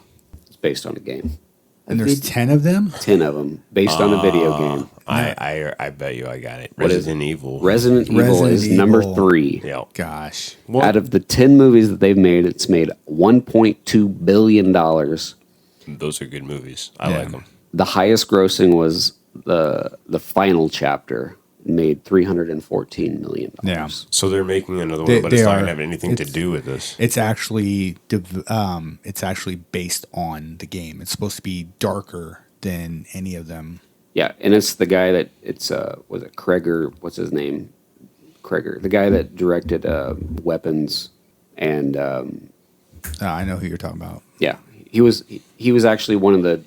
S8: It's based on a game.
S7: And there's 10 of them?
S8: 10 of them, based on a video game.
S9: I bet you I got it. Resident Evil.
S8: Resident Evil is number 3.
S9: Yep.
S7: Gosh.
S8: Out of the 10 movies that they've made, it's made $1.2 billion.
S9: Those are good movies. I like them.
S8: The highest grossing was the final chapter, made $314 million.
S7: Yeah.
S9: So they're making another one, but it's not going to have anything to do with this.
S7: It's actually based on the game. It's supposed to be darker than any of them.
S8: Yeah, and it's the guy that was it Kreger? What's his name? Kreger, the guy that directed Weapons, and
S7: I know who you're talking about.
S8: Yeah, he was actually one of the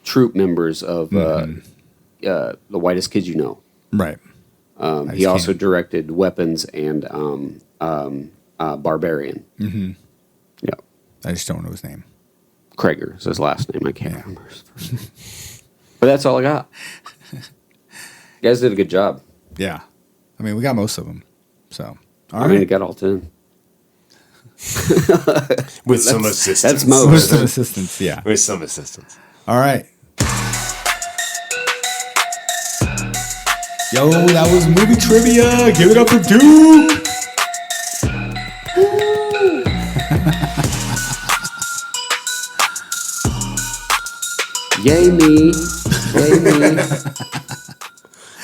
S8: troop members of The Whitest Kids You Know.
S7: Right.
S8: He also directed Weapons and Barbarian.
S7: Mm-hmm.
S8: Yeah.
S7: I just don't know his name.
S8: Kreger is his last name. I can't remember his first name. But that's all I got. You guys did a good job.
S7: Yeah. I mean, we got most of them. So,
S8: I mean, we got all 10.
S9: With some assistance.
S8: That's most.
S7: With some assistance, yeah.
S9: With some assistance.
S7: All right. Yo, that was movie trivia. Give it up for Duke.
S8: Yay me. Yay me.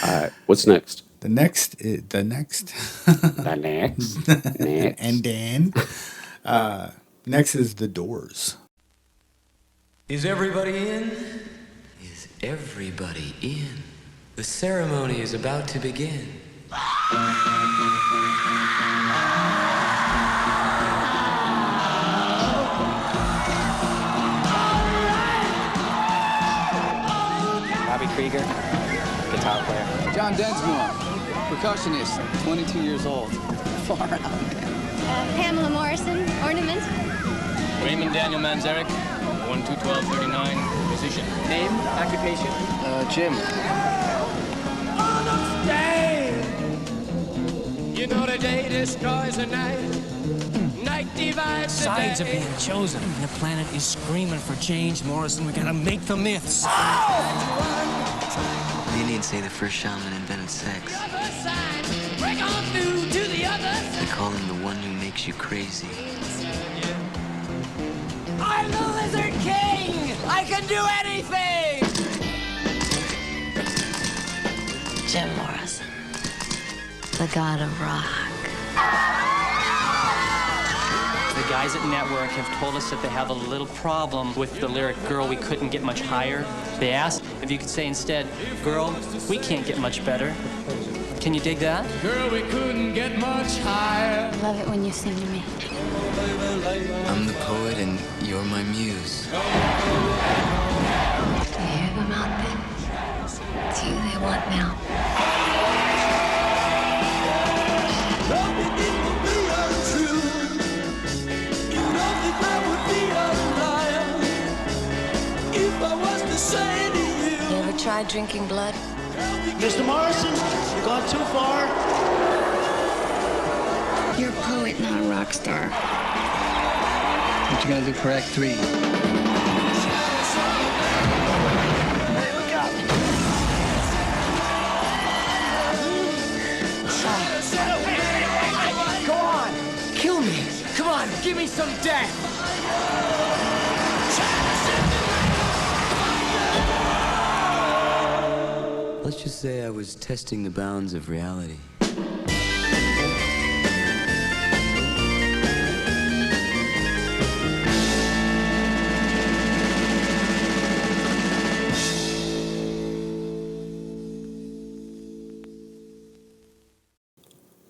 S8: All right, what's next?
S7: The next.
S8: Next.
S7: And Dan. Next is The Doors.
S1: Is everybody in? Is everybody in? The ceremony is about to begin.
S4: Bobby Krieger, guitar player.
S11: John Densmore, percussionist, 22 years old. Far out, man.
S12: Pamela Morrison, ornament.
S4: Raymond Daniel Manzarek, 1-2-12-39, musician.
S11: Name, occupation? Jim.
S25: You know the day destroys the night. Night divides the
S3: Sides are
S25: day.
S3: being chosen. The planet is screaming for change, Morrison. We gotta make the myths.
S1: The Indians say the first shaman invented sex.
S25: Break on through to the other.
S1: They call him the one who makes you crazy.
S25: I'm the Lizard King. I can do anything.
S12: Jim Morrison, the god of rock.
S4: The guys at Network have told us that they have a little problem with the lyric, girl, we couldn't get much higher. They asked if you could say instead, girl, we can't get much better. Can you dig that?
S25: Girl, we couldn't get much higher.
S12: I love it when you sing to me.
S1: I'm the poet and you're my muse.
S12: Do you hear them out there? It's you they want now.
S25: Love me, be true. You don't think my
S12: try drinking blood?
S10: Mr. Morrison, you've gone too far.
S12: You're a poet, not a rock star.
S11: What you gonna do for Act 3?
S25: Go on, kill me. Come on, give me some death.
S1: Let's just say I was testing the bounds of reality.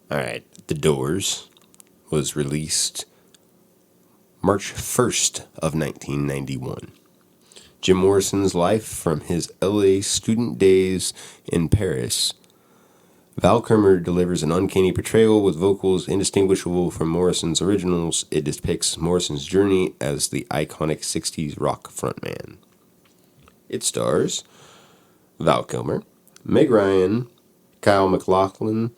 S9: All right, The Doors was released March 1st of 1991. Jim Morrison's life from his LA student days in Paris. Val Kilmer delivers an uncanny portrayal with vocals indistinguishable from Morrison's originals. It depicts Morrison's journey as the iconic 60s rock frontman. It stars Val Kilmer, Meg Ryan, Kyle MacLachlan,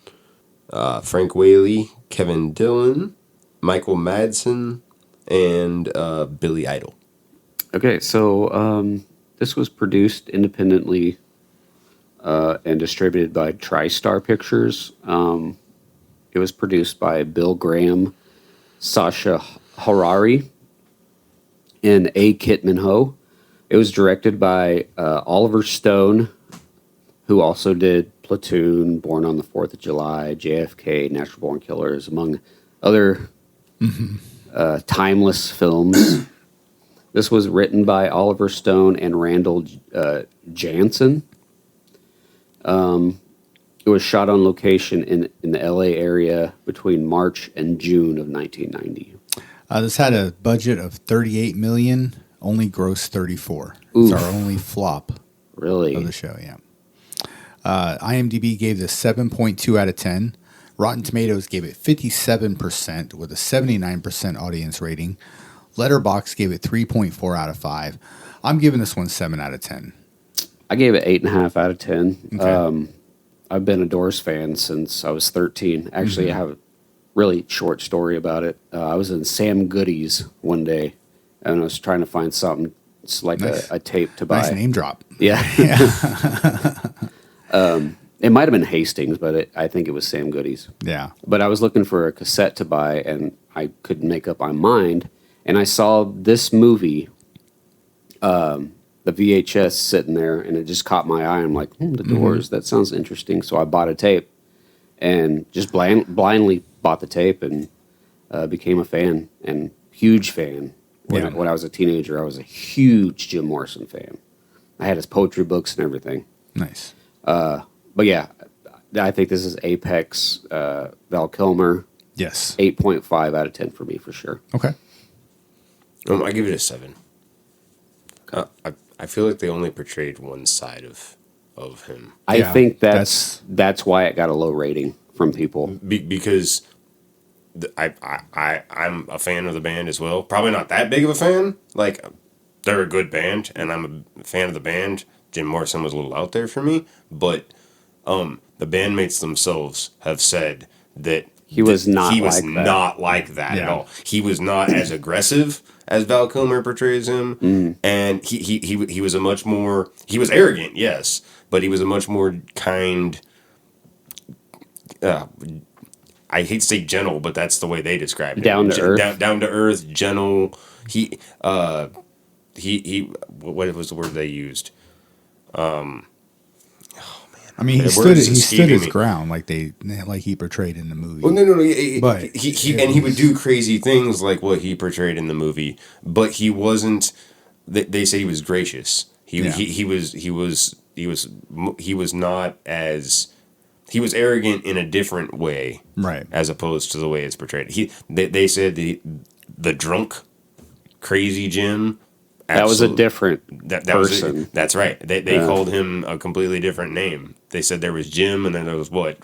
S9: Frank Whaley, Kevin Dillon, Michael Madsen, and Billy Idol.
S8: Okay, so this was produced independently and distributed by TriStar Pictures. It was produced by Bill Graham, Sasha Harari, and A. Kitman Ho. It was directed by Oliver Stone, who also did Platoon, Born on the 4th of July, JFK, Natural Born Killers, among other timeless films. This was written by Oliver Stone and Randall Jansen. It was shot on location in the LA area between March and June of 1990.
S7: This had a budget of $38 million, only grossed 34.
S8: Oof.
S7: It's our only flop
S8: really
S7: of the show, yeah. IMDb gave this 7.2 out of 10. Rotten Tomatoes gave it 57% with a 79% audience rating. Letterboxd gave it 3.4 out of 5. I'm giving this one 7 out of 10.
S8: I gave it 8.5 out of 10.
S7: Okay.
S8: I've been a Doors fan since I was 13. Actually, I have a really short story about it. I was in Sam Goody's one day, and I was trying to find something. It's like
S7: Nice.
S8: a tape to buy.
S7: Nice name drop.
S8: Yeah. It might have been Hastings, but I think it was Sam Goody's.
S7: Yeah.
S8: But I was looking for a cassette to buy, and I couldn't make up my mind. And I saw this movie, the VHS sitting there, and it just caught my eye. I'm like, The Doors, that sounds interesting. So I bought a tape and just blindly bought the tape and became a fan, and huge fan. When I was a teenager, I was a huge Jim Morrison fan. I had his poetry books and everything.
S7: Nice.
S8: But yeah, I think this is Apex, Val Kilmer.
S7: Yes.
S8: 8.5 out of 10 for me, for sure.
S7: Okay.
S9: I give it a 7. I feel like they only portrayed one side of him.
S8: I think that's why it got a low rating from people.
S9: Because I'm a fan of the band as well. Probably not that big of a fan. Like, they're a good band, and I'm a fan of the band. Jim Morrison was a little out there for me, but the bandmates themselves have said that
S8: he was not
S9: like that at all. He was not as aggressive as Val Kilmer portrays him, and he was a much more, he was arrogant, yes, but he was a much more kind, I hate to say gentle, but that's the way they describe it.
S8: Down to earth.
S9: Down to earth, gentle. He what was the word they used?
S7: I mean, he stood his ground like he portrayed in the movie.
S9: Well, no.
S7: But
S9: he would do crazy things like what he portrayed in the movie, but he wasn't. They say he was gracious. He was not as. He was arrogant in a different way,
S7: right?
S9: As opposed to the way it's portrayed. They said the drunk, crazy Jim
S8: That was a different person.
S9: That's right. They called him a completely different name. They said there was Jim, and then there was what?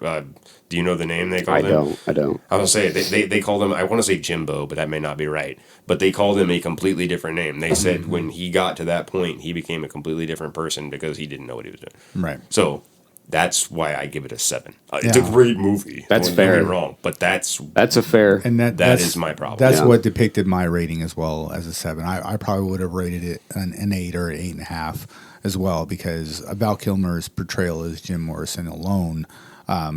S9: Do you know the name they called him?
S8: I don't.
S9: I was going to say, they called him, I want to say Jimbo, but that may not be right. But they called him a completely different name. They said when he got to that point, he became a completely different person because he didn't know what he was doing.
S7: Right.
S9: So that's why I give it a 7. It's a great movie.
S8: That's
S9: Don't
S8: fair.
S9: get me wrong, but that's
S8: a fair.
S7: And
S9: that is my problem.
S7: That's what depicted my rating as well as a 7. I probably would have rated it an 8 or 8.5 as well, because Val Kilmer's portrayal as Jim Morrison alone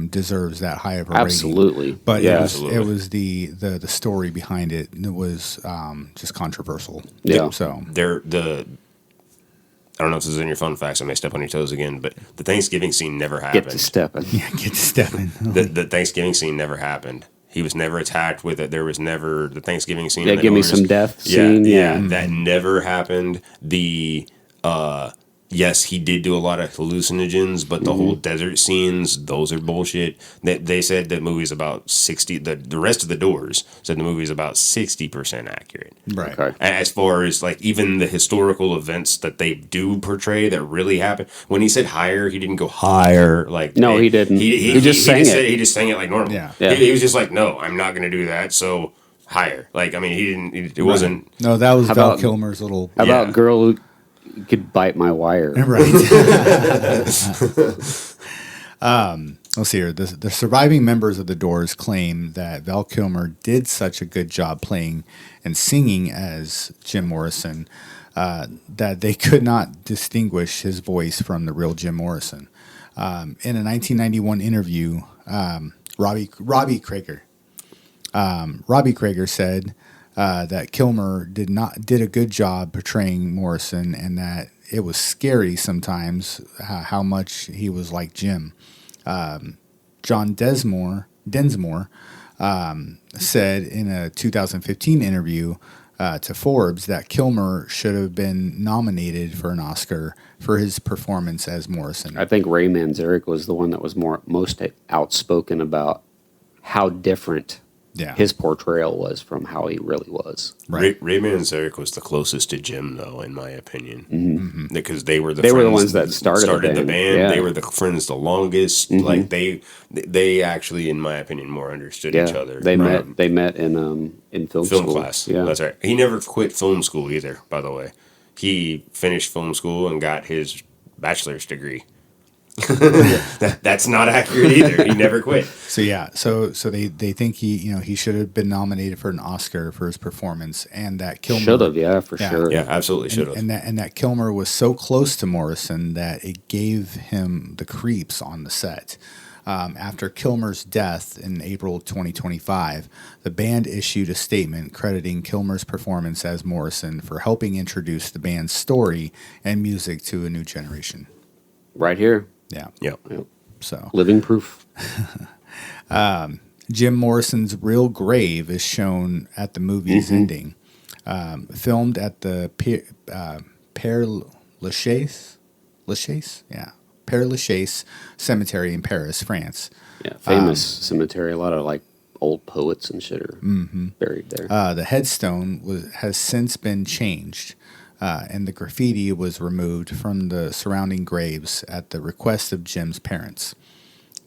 S7: deserves that high of a
S8: Absolutely.
S7: rating. But
S8: Yeah.
S7: it was the story behind it that was just controversial.
S9: Yeah.
S7: So
S9: I don't know if this is in your fun facts. I may step on your toes again, but the Thanksgiving scene never happened.
S8: Get to stepping.
S7: Yeah, get to stepping.
S9: The Thanksgiving scene never happened. He was never attacked with it. There was never the Thanksgiving scene.
S8: Yeah, give me some death scene.
S9: Yeah, that never happened. Yes, he did do a lot of hallucinogens, but the whole desert scenes, those are bullshit. They said that movie's about 60. The rest of the doors said the movie's about 60% accurate.
S7: Right.
S8: Okay.
S9: As far as like even the historical events that they do portray that really happened. When he said higher, he didn't go higher. Like
S8: no, he didn't. He just sang it.
S9: He just sang it like normal.
S7: Yeah.
S9: He was just like, no, I'm not going to do that. So higher. Like I mean, he didn't. It wasn't.
S7: No, that was
S8: How
S7: Val
S8: about-
S7: Kilmer's little.
S8: How about girl who could bite my wire?
S7: Right. Let's see here. The surviving members of the Doors claim that Val Kilmer did such a good job playing and singing as Jim Morrison that they could not distinguish his voice from the real Jim Morrison. In a 1991 interview, Robbie Krieger said that Kilmer did a good job portraying Morrison, and that it was scary sometimes how much he was like Jim. John Densmore said in a 2015 interview to Forbes that Kilmer should have been nominated for an Oscar for his performance as Morrison.
S8: I think Ray Manzarek was the one that was most outspoken about how different his portrayal was from how he really was.
S9: Right. Ray Manzarek was the closest to Jim, though, in my opinion, because they were the
S8: ones that started the band. Yeah.
S9: They were the friends the longest. Like they actually, in my opinion, more understood each other.
S8: They met in film school.
S9: Class.
S8: Yeah,
S9: that's right. He never quit film school either. By the way, he finished film school and got his bachelor's degree. That's not accurate either. He never quit.
S7: So they think he should have been nominated for an Oscar for his performance, and that Kilmer
S8: should have, sure.
S9: Yeah, absolutely should have.
S7: And that Kilmer was so close to Morrison that it gave him the creeps on the set. After Kilmer's death in April 2025, the band issued a statement crediting Kilmer's performance as Morrison for helping introduce the band's story and music to a new generation.
S8: Right here.
S7: Yeah.
S9: Yep.
S7: So
S8: living proof.
S7: Jim Morrison's real grave is shown at the movie's ending. Filmed at the Père Lachaise? Yeah. Père Lachaise Cemetery in Paris, France.
S8: Yeah, famous cemetery. A lot of like old poets and shit are buried there.
S7: The headstone has since been changed. And the graffiti was removed from the surrounding graves at the request of Jim's parents.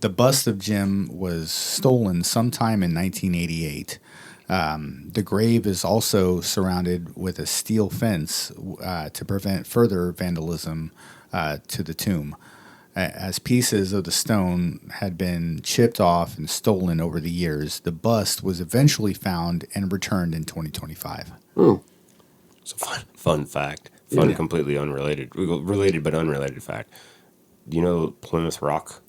S7: The bust of Jim was stolen sometime in 1988. The grave is also surrounded with a steel fence to prevent further vandalism to the tomb. As pieces of the stone had been chipped off and stolen over the years, the bust was eventually found and returned in 2025.
S8: Oh.
S9: It's a fun fact. Completely unrelated. Related but unrelated fact. Do you know Plymouth Rock?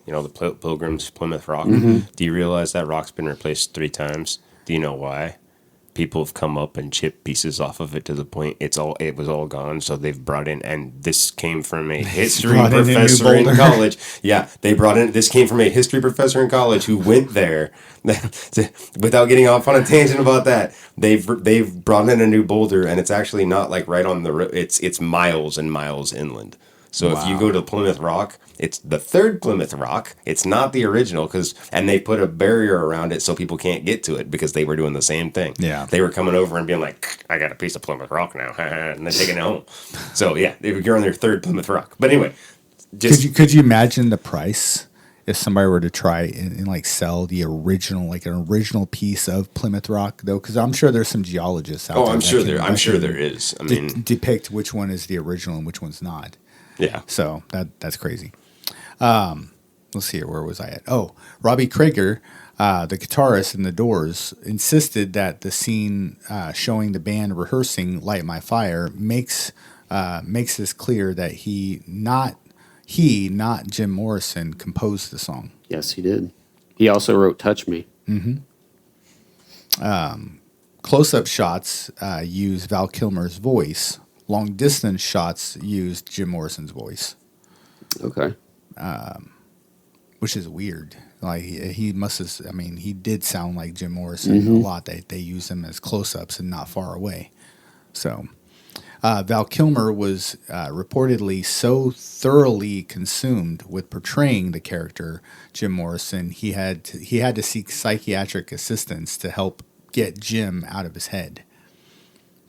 S9: You know, the Pilgrims, Plymouth Rock? Do you realize that rock's been replaced 3 times? Do you know why? People have come up and chipped pieces off of it to the point it was all gone. So they've brought in, and this came from a history professor in college. Yeah, this came from a history professor in college who went there. Without getting off on a tangent about that, they've brought in a new boulder, and it's actually not like right on the road. It's miles and miles inland. So if you go to Plymouth Rock, it's the third Plymouth Rock. It's not the original and they put a barrier around it so people can't get to it because they were doing the same thing.
S7: Yeah.
S9: They were coming over and being like, I got a piece of Plymouth Rock now. And then taking it home. So yeah, you're on their third Plymouth Rock. But anyway.
S7: Could you imagine the price if somebody were to try and like sell the original, like an original piece of Plymouth Rock, though? Because I'm sure there's some geologists out there.
S9: I'm sure there is. I mean,
S7: depict which one is the original and which one's not.
S9: Yeah.
S7: So that's crazy. Let's see here. Where was I at? Oh, Robbie Krieger, the guitarist in The Doors, insisted that the scene showing the band rehearsing "Light My Fire" makes this clear that not Jim Morrison, composed the song.
S8: Yes, he did. He also wrote "Touch Me."
S7: Mm-hmm. Close-up shots use Val Kilmer's voice. Long-distance shots use Jim Morrison's voice.
S8: Okay.
S7: Which is weird. Like he must have. I mean, he did sound like Jim Morrison a lot. They use him as close-ups and not far away. So. Val Kilmer was reportedly so thoroughly consumed with portraying the character Jim Morrison, he had to seek psychiatric assistance to help get Jim out of his head.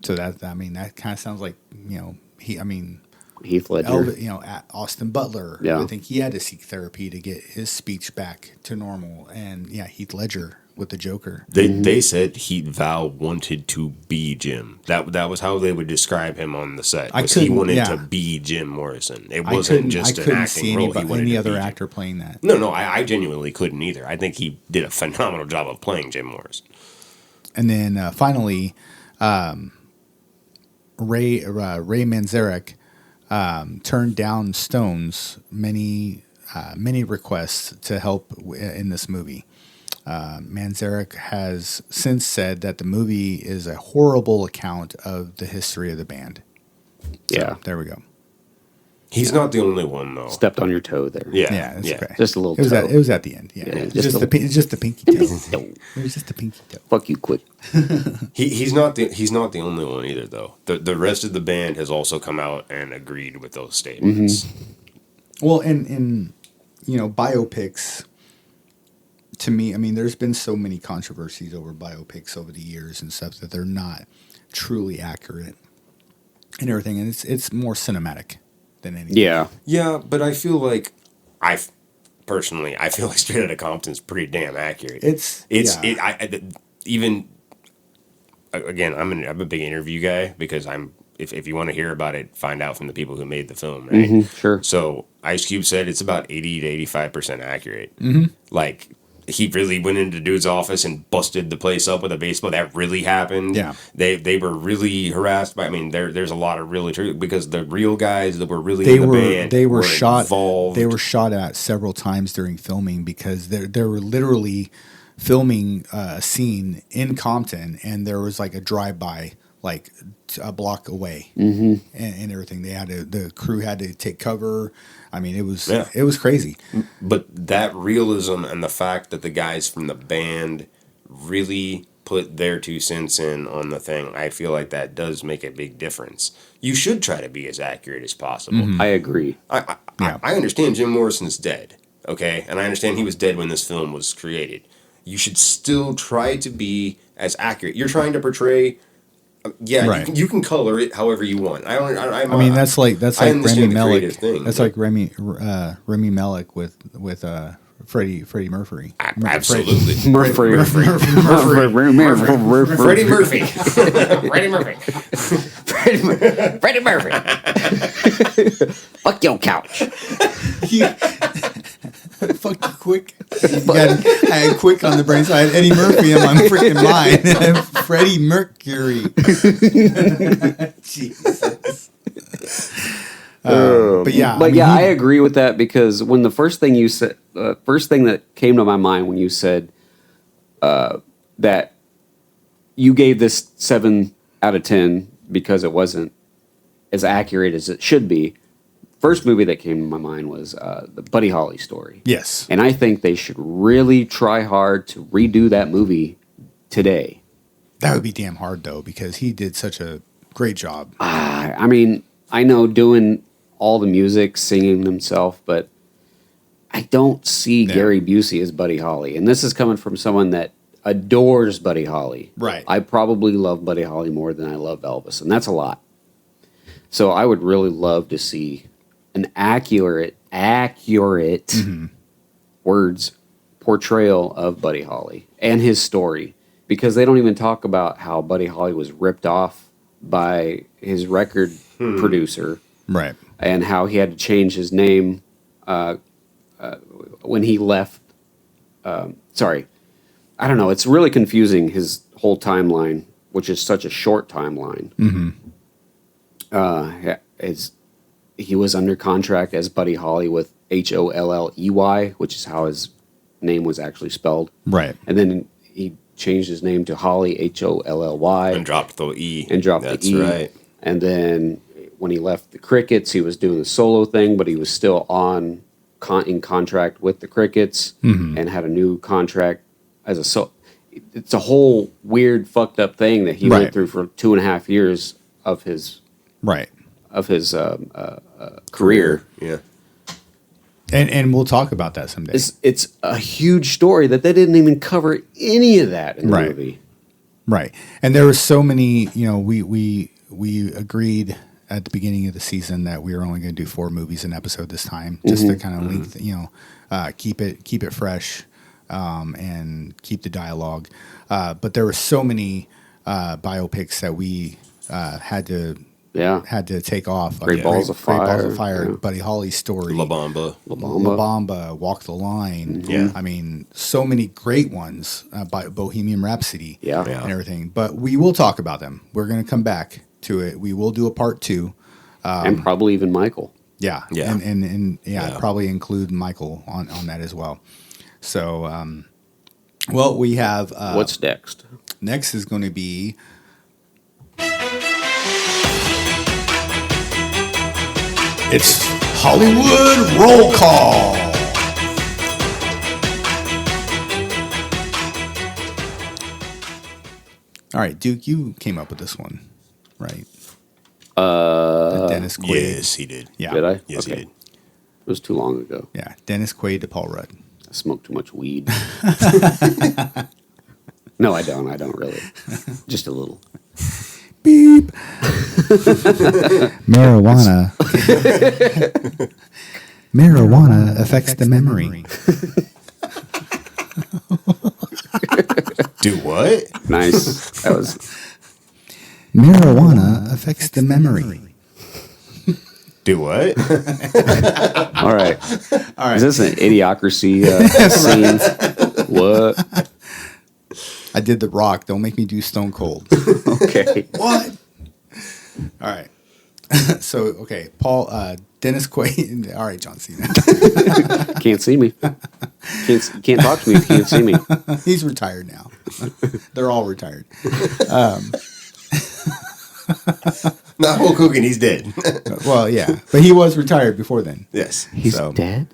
S7: So that kind of sounds like
S8: Heath Ledger,
S7: Austin Butler.
S8: Yeah.
S7: I think he had to seek therapy to get his speech back to normal, and Heath Ledger with the Joker.
S9: They said Val wanted to be Jim. That was how they would describe him on the set. He wanted to be Jim Morrison. It wasn't just an acting role. He wanted
S7: any
S9: to
S7: other
S9: be
S7: actor playing that.
S9: No, I genuinely couldn't either. I think he did a phenomenal job of playing Jim Morrison.
S7: And then finally, Ray Manzarek turned down Stone's many requests to help in this movie. Manzarek has since said that the movie is a horrible account of the history of the band.
S8: Yeah.
S7: So, there we go.
S9: He's not the only one, though.
S8: Stepped on your toe there.
S9: Yeah.
S7: Okay.
S8: Just a little toe.
S7: It was at the end. Yeah. Just the pinky toe. It was just the pinky toe.
S8: Fuck you, quick.
S9: He's not the only one either, though. The rest of the band has also come out and agreed with those statements.
S7: Mm-hmm. Well, in biopics, to me, I mean, there's been so many controversies over biopics over the years and stuff that they're not truly accurate and everything, and it's more cinematic than anything.
S9: Yeah, but I feel like personally feel like Straight Outta Compton's pretty damn accurate. I'm a big interview guy because if you want to hear about it, find out from the people who made the film, right?
S8: Mm-hmm, sure.
S9: So Ice Cube said it's about 80 to 85% accurate.
S7: Mm-hmm.
S9: Like, he really went into dude's office and busted the place up with a baseball. That really happened.
S7: Yeah.
S9: They were really harassed by, there's a lot of really true, because the real guys that were really in the band were
S7: shot
S9: involved.
S7: They were shot at several times during filming because they were literally filming a scene in Compton, and there was like a drive-by like a block away, and everything. The crew had to take cover. I mean, it was crazy.
S9: But that realism and the fact that the guys from the band really put their 2 cents in on the thing, I feel like that does make a big difference. You should try to be as accurate as possible.
S8: I agree.
S9: I understand Jim Morrison's dead, okay? And I understand he was dead when this film was created. You should still try to be as accurate. You're trying to portray...
S7: right.
S9: You can color it however you want.
S7: That's like Rami Malek. That's like Rami Malek with Freddie Murphy.
S9: Absolutely.
S7: Freddie
S9: Murphy.
S8: Freddie Murphy. Fuck your couch.
S7: Fuck you, Quick. I had Quick on the brain, so I had Eddie Murphy on my freaking mind. Freddie Mercury. Jesus.
S8: I agree with that, because when the first thing you said, first thing that came to my mind when you said that you gave this 7 out of 10 because it wasn't as accurate as it should be. First movie that came to my mind was the Buddy Holly story.
S7: Yes.
S8: And I think they should really try hard to redo that movie today.
S7: That would be damn hard, though, because he did such a great job.
S8: I mean, I know doing all the music, singing himself, but I don't see Gary Busey as Buddy Holly. And this is coming from someone that adores Buddy Holly.
S7: Right.
S8: I probably love Buddy Holly more than I love Elvis, and that's a lot. So I would really love to see an accurate words portrayal of Buddy Holly and his story, because they don't even talk about how Buddy Holly was ripped off by his record producer,
S7: right,
S8: and how he had to change his name when he left. Sorry, I don't know. It's really confusing, his whole timeline, which is such a short timeline. He was under contract as Buddy Holly with Holley, which is how his name was actually spelled.
S7: Right.
S8: And then he changed his name to Holly, Holly.
S9: And dropped the E.
S8: That's the E.
S9: Right.
S8: And then when he left the Crickets, he was doing the solo thing, but he was still in contract with the Crickets and had a new contract as a solo. It's a whole weird, fucked up thing that he went through for 2.5 years of his career.
S9: Yeah.
S7: And we'll talk about that someday.
S8: It's a huge story that they didn't even cover any of that in the movie.
S7: Right. And there were so many, we agreed at the beginning of the season that we were only going to do 4 movies an episode this time, just to kind of keep it fresh, and keep the dialogue. But there were so many biopics that we had to take off.
S8: Great Balls of Fire.
S7: Yeah. Buddy Holly's story.
S9: La
S7: Bamba, Walk the Line.
S9: Yeah.
S7: I mean, so many great ones, by Bohemian Rhapsody and everything. But we will talk about them. We're going to come back to it. We will do a part 2.
S8: And probably even Michael.
S7: Yeah. And probably include Michael on that as well. So, we have...
S8: what's next?
S7: Next is going to be... It's Hollywood Roll Call. All right, Duke, you came up with this one, right? The Dennis Quaid.
S9: Yes, he did.
S7: Yeah.
S8: Did I?
S9: Yes, he did.
S8: It was too long ago.
S7: Yeah, Dennis Quaid to Paul Rudd.
S8: I smoked too much weed. No, I don't. I don't really. Just a little.
S7: Beep. Marijuana. Marijuana affects the memory.
S9: Do what?
S8: Nice. That was.
S7: Marijuana affects the memory.
S9: Do what?
S8: All right. Is this an idiocracy scene? What?
S7: I did The Rock. Don't make me do Stone Cold.
S8: Okay.
S7: What? All right. So, Paul, Dennis Quaid. All right, John Cena.
S8: Can't see me. Can't talk to me if you can't see me.
S7: He's retired now. They're all retired.
S9: Not Hulk Hogan. He's dead.
S7: Well, yeah. But he was retired before then.
S9: Yes.
S8: He's dead?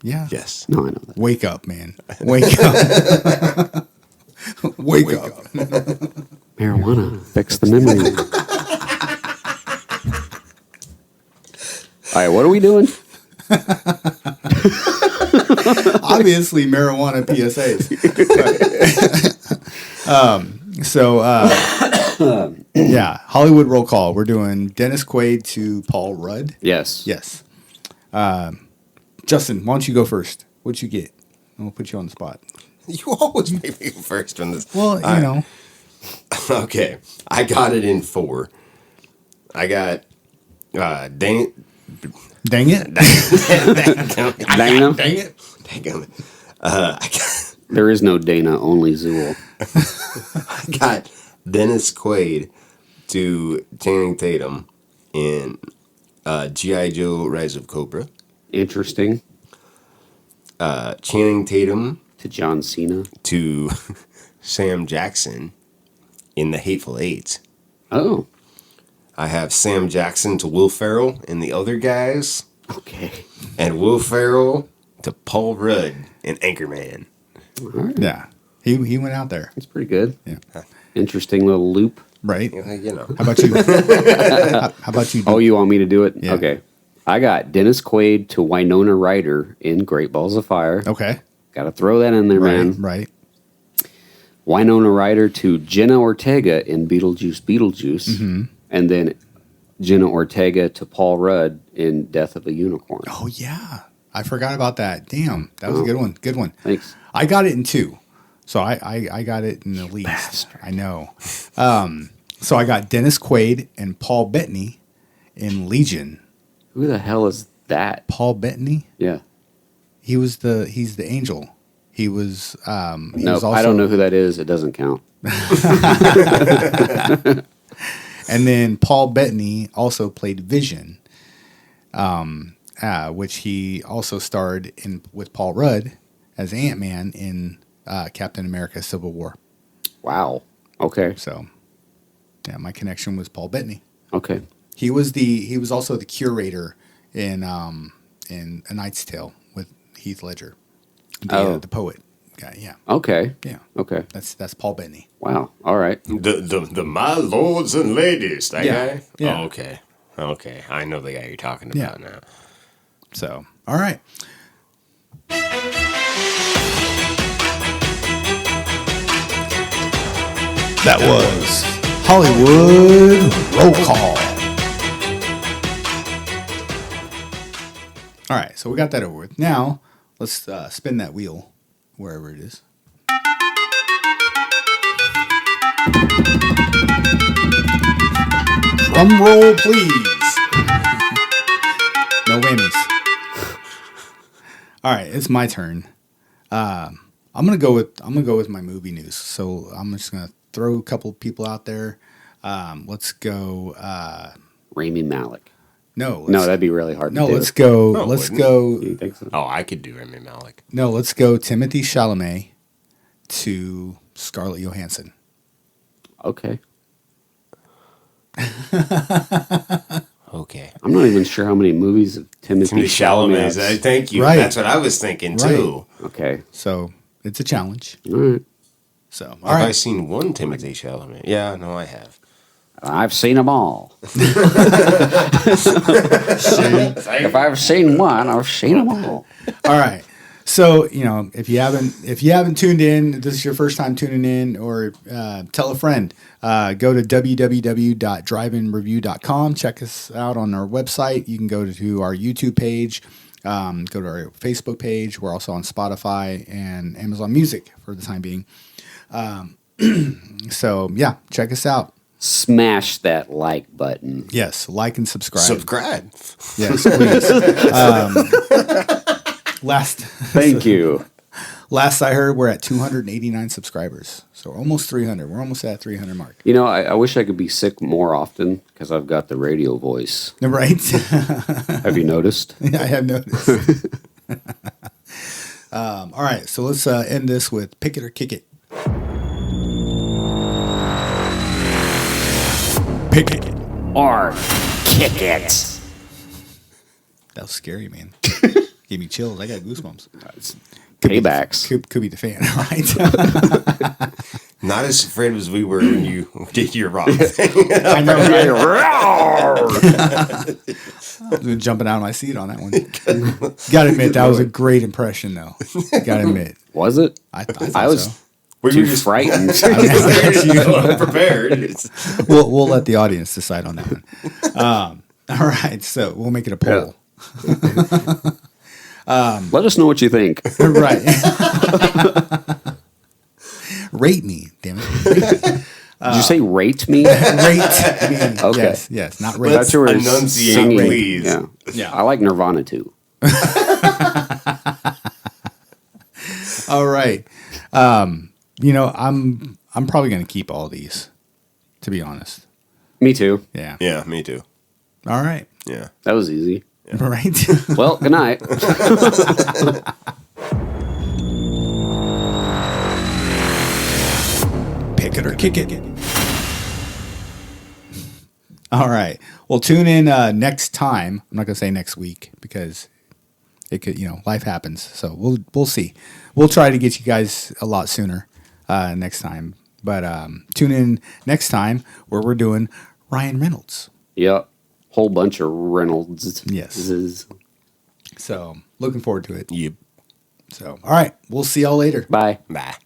S7: Yeah.
S9: Yes.
S8: No, I know that.
S7: Wake up, man. Wake up. Wake up.
S8: Marijuana affects the memory. All right, what are we doing?
S7: Obviously, marijuana PSAs. Hollywood Roll Call. We're doing Dennis Quaid to Paul Rudd.
S8: Yes.
S7: Yes. Justin, why don't you go first? What'd you get? We'll put you on the spot.
S9: You always make me go first on this.
S7: Well, you know.
S9: Okay. I got it in 4. I got dang it.
S7: Dang it.
S8: There is no Dana, only Zool.
S9: I got Dennis Quaid to Channing Tatum in G.I. Joe Rise of Cobra.
S8: Interesting.
S9: Channing Tatum
S8: to John Cena
S9: to Sam Jackson in The Hateful Eight.
S8: Oh.
S9: I have Sam Jackson to Will Ferrell in The Other Guys.
S8: Okay.
S9: And Will Ferrell to Paul Rudd in Anchorman.
S8: All right.
S7: Yeah. He went out there.
S8: That's pretty good.
S7: Yeah.
S8: Interesting little loop.
S7: Right.
S9: You know.
S7: How about you? How about you?
S8: Oh, you want me to do it?
S7: Yeah.
S8: Okay. I got Dennis Quaid to Winona Ryder in Great Balls of Fire.
S7: Okay.
S8: Got to throw that in there, man.
S7: Right.
S8: Winona Ryder to Jenna Ortega in Beetlejuice. And then Jenna Ortega to Paul Rudd in Death of a Unicorn.
S7: Oh, yeah. I forgot about that. Damn. That was a good one. Good one.
S8: Thanks.
S7: I got it in 2. So I got it in the least. Bastard. I know. So I got Dennis Quaid and Paul Bettany in Legion.
S8: Who the hell is that?
S7: Paul Bettany?
S8: Yeah.
S7: He's the angel. He was
S8: no, I don't know who that is. It doesn't count.
S7: And then Paul Bettany also played Vision, which he also starred in with Paul Rudd as Ant-Man in Captain America: Civil War.
S8: Wow. Okay.
S7: So, yeah, my connection was Paul Bettany.
S8: Okay.
S7: He was also the curator in A Knight's Tale with Heath Ledger, the poet guy. Yeah.
S8: Okay.
S7: Yeah.
S8: Okay.
S7: That's Paul Bettany.
S8: Wow. All right.
S9: The my lords and ladies. That guy.
S7: Yeah.
S9: Oh, okay. Okay. I know the guy you're talking about now.
S7: So, all right. That was Hollywood Roll Call. All right, so we got that over with. Now, let's spin that wheel, wherever it is. Drum roll, please. No whammies. All right, it's my turn. I'm gonna go with my movie news. So I'm just gonna throw a couple people out there. Let's go.
S8: Rami Malek.
S7: No,
S8: that'd be really hard.
S7: No,
S8: to do.
S7: let's go.
S9: No,
S7: let's
S9: wouldn't
S7: go.
S8: You think so?
S9: Oh, I could do Rami Malek.
S7: No, let's go. Timothy Chalamet to Scarlett Johansson.
S8: Okay.
S9: Okay.
S8: I'm not even sure how many movies of Timothy Chalamet.
S9: Thank you.
S7: Right.
S9: That's what I was thinking too.
S8: Okay.
S7: So it's a challenge.
S8: All right.
S7: So all
S9: Have
S7: right.
S9: I seen one Timothy Chalamet? Yeah, no, I have.
S8: I've seen them all. If I've seen one, I've seen them all.
S7: All right. So, if you haven't tuned in, this is your first time tuning in, or tell a friend. Go to www.driveinreview.com. Check us out on our website. You can go to our YouTube page, go to our Facebook page. We're also on Spotify and Amazon Music for the time being. So, yeah, check us out.
S8: Smash that like button.
S7: Yes, like and subscribe.
S9: Subscribe.
S7: Yes, please.
S8: Thank you.
S7: Last I heard, we're at 289 subscribers. So almost 300. We're almost at that 300 mark.
S8: I wish I could be sick more often because I've got the radio voice.
S7: Right?
S8: Have you noticed?
S7: Yeah, I have noticed. All right, so let's end this with Pick It or Kick It. Pick it
S8: or kick it.
S7: That was scary, man. Gave me chills. I got goosebumps.
S8: Paybacks.
S7: Could be the fan, right?
S9: Not as afraid as we were when you did your rock thing.
S7: I know, right? I was jumping out of my seat on that one. Gotta admit, that was a great impression, though. Gotta admit.
S8: Was it?
S7: I thought
S8: I was
S7: so.
S8: too frightened.
S9: Prepared.
S7: We'll let the audience decide on that one. All right, so we'll make it a poll.
S8: Let us know what you think.
S7: Right. Rate me, damn it.
S8: Did you say rate me?
S7: Rate me.
S8: Okay.
S7: Yes, not rate.
S8: Let's
S9: enunciate,
S8: singing.
S9: please.
S8: Yeah. I like Nirvana too.
S7: All right. I'm probably going to keep all these, to be honest.
S8: Me too.
S7: Yeah.
S9: Yeah, me too.
S7: All right.
S9: Yeah.
S8: That was easy.
S7: Yeah. Right.
S8: Well, good night.
S7: Pick it or kick it. All right. Well, tune in next time. I'm not going to say next week because it could, life happens. So we'll see. We'll try to get you guys a lot sooner next time. But tune in next time where we're doing Ryan Reynolds.
S8: Yep. whole bunch of Reynolds.
S7: Yes. So looking forward to it.
S9: Yep.
S7: So all right, we'll see y'all later.
S8: Bye.
S9: Bye.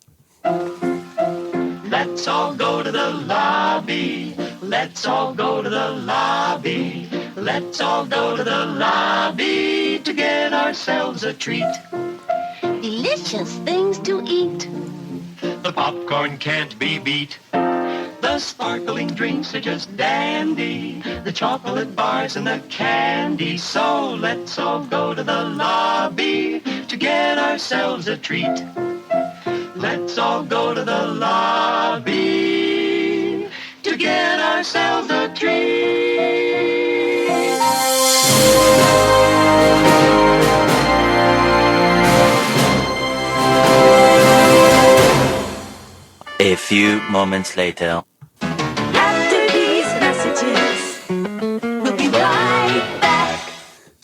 S25: Let's all go to the lobby. Let's all go to the lobby. Let's all go to the lobby to get ourselves a treat.
S12: Delicious things to eat.
S25: The popcorn can't be beat. The sparkling drinks are just dandy. The chocolate bars and the candy. So let's all go to the lobby to get ourselves a treat. Let's all go to the lobby to get ourselves a treat.
S13: A few moments later.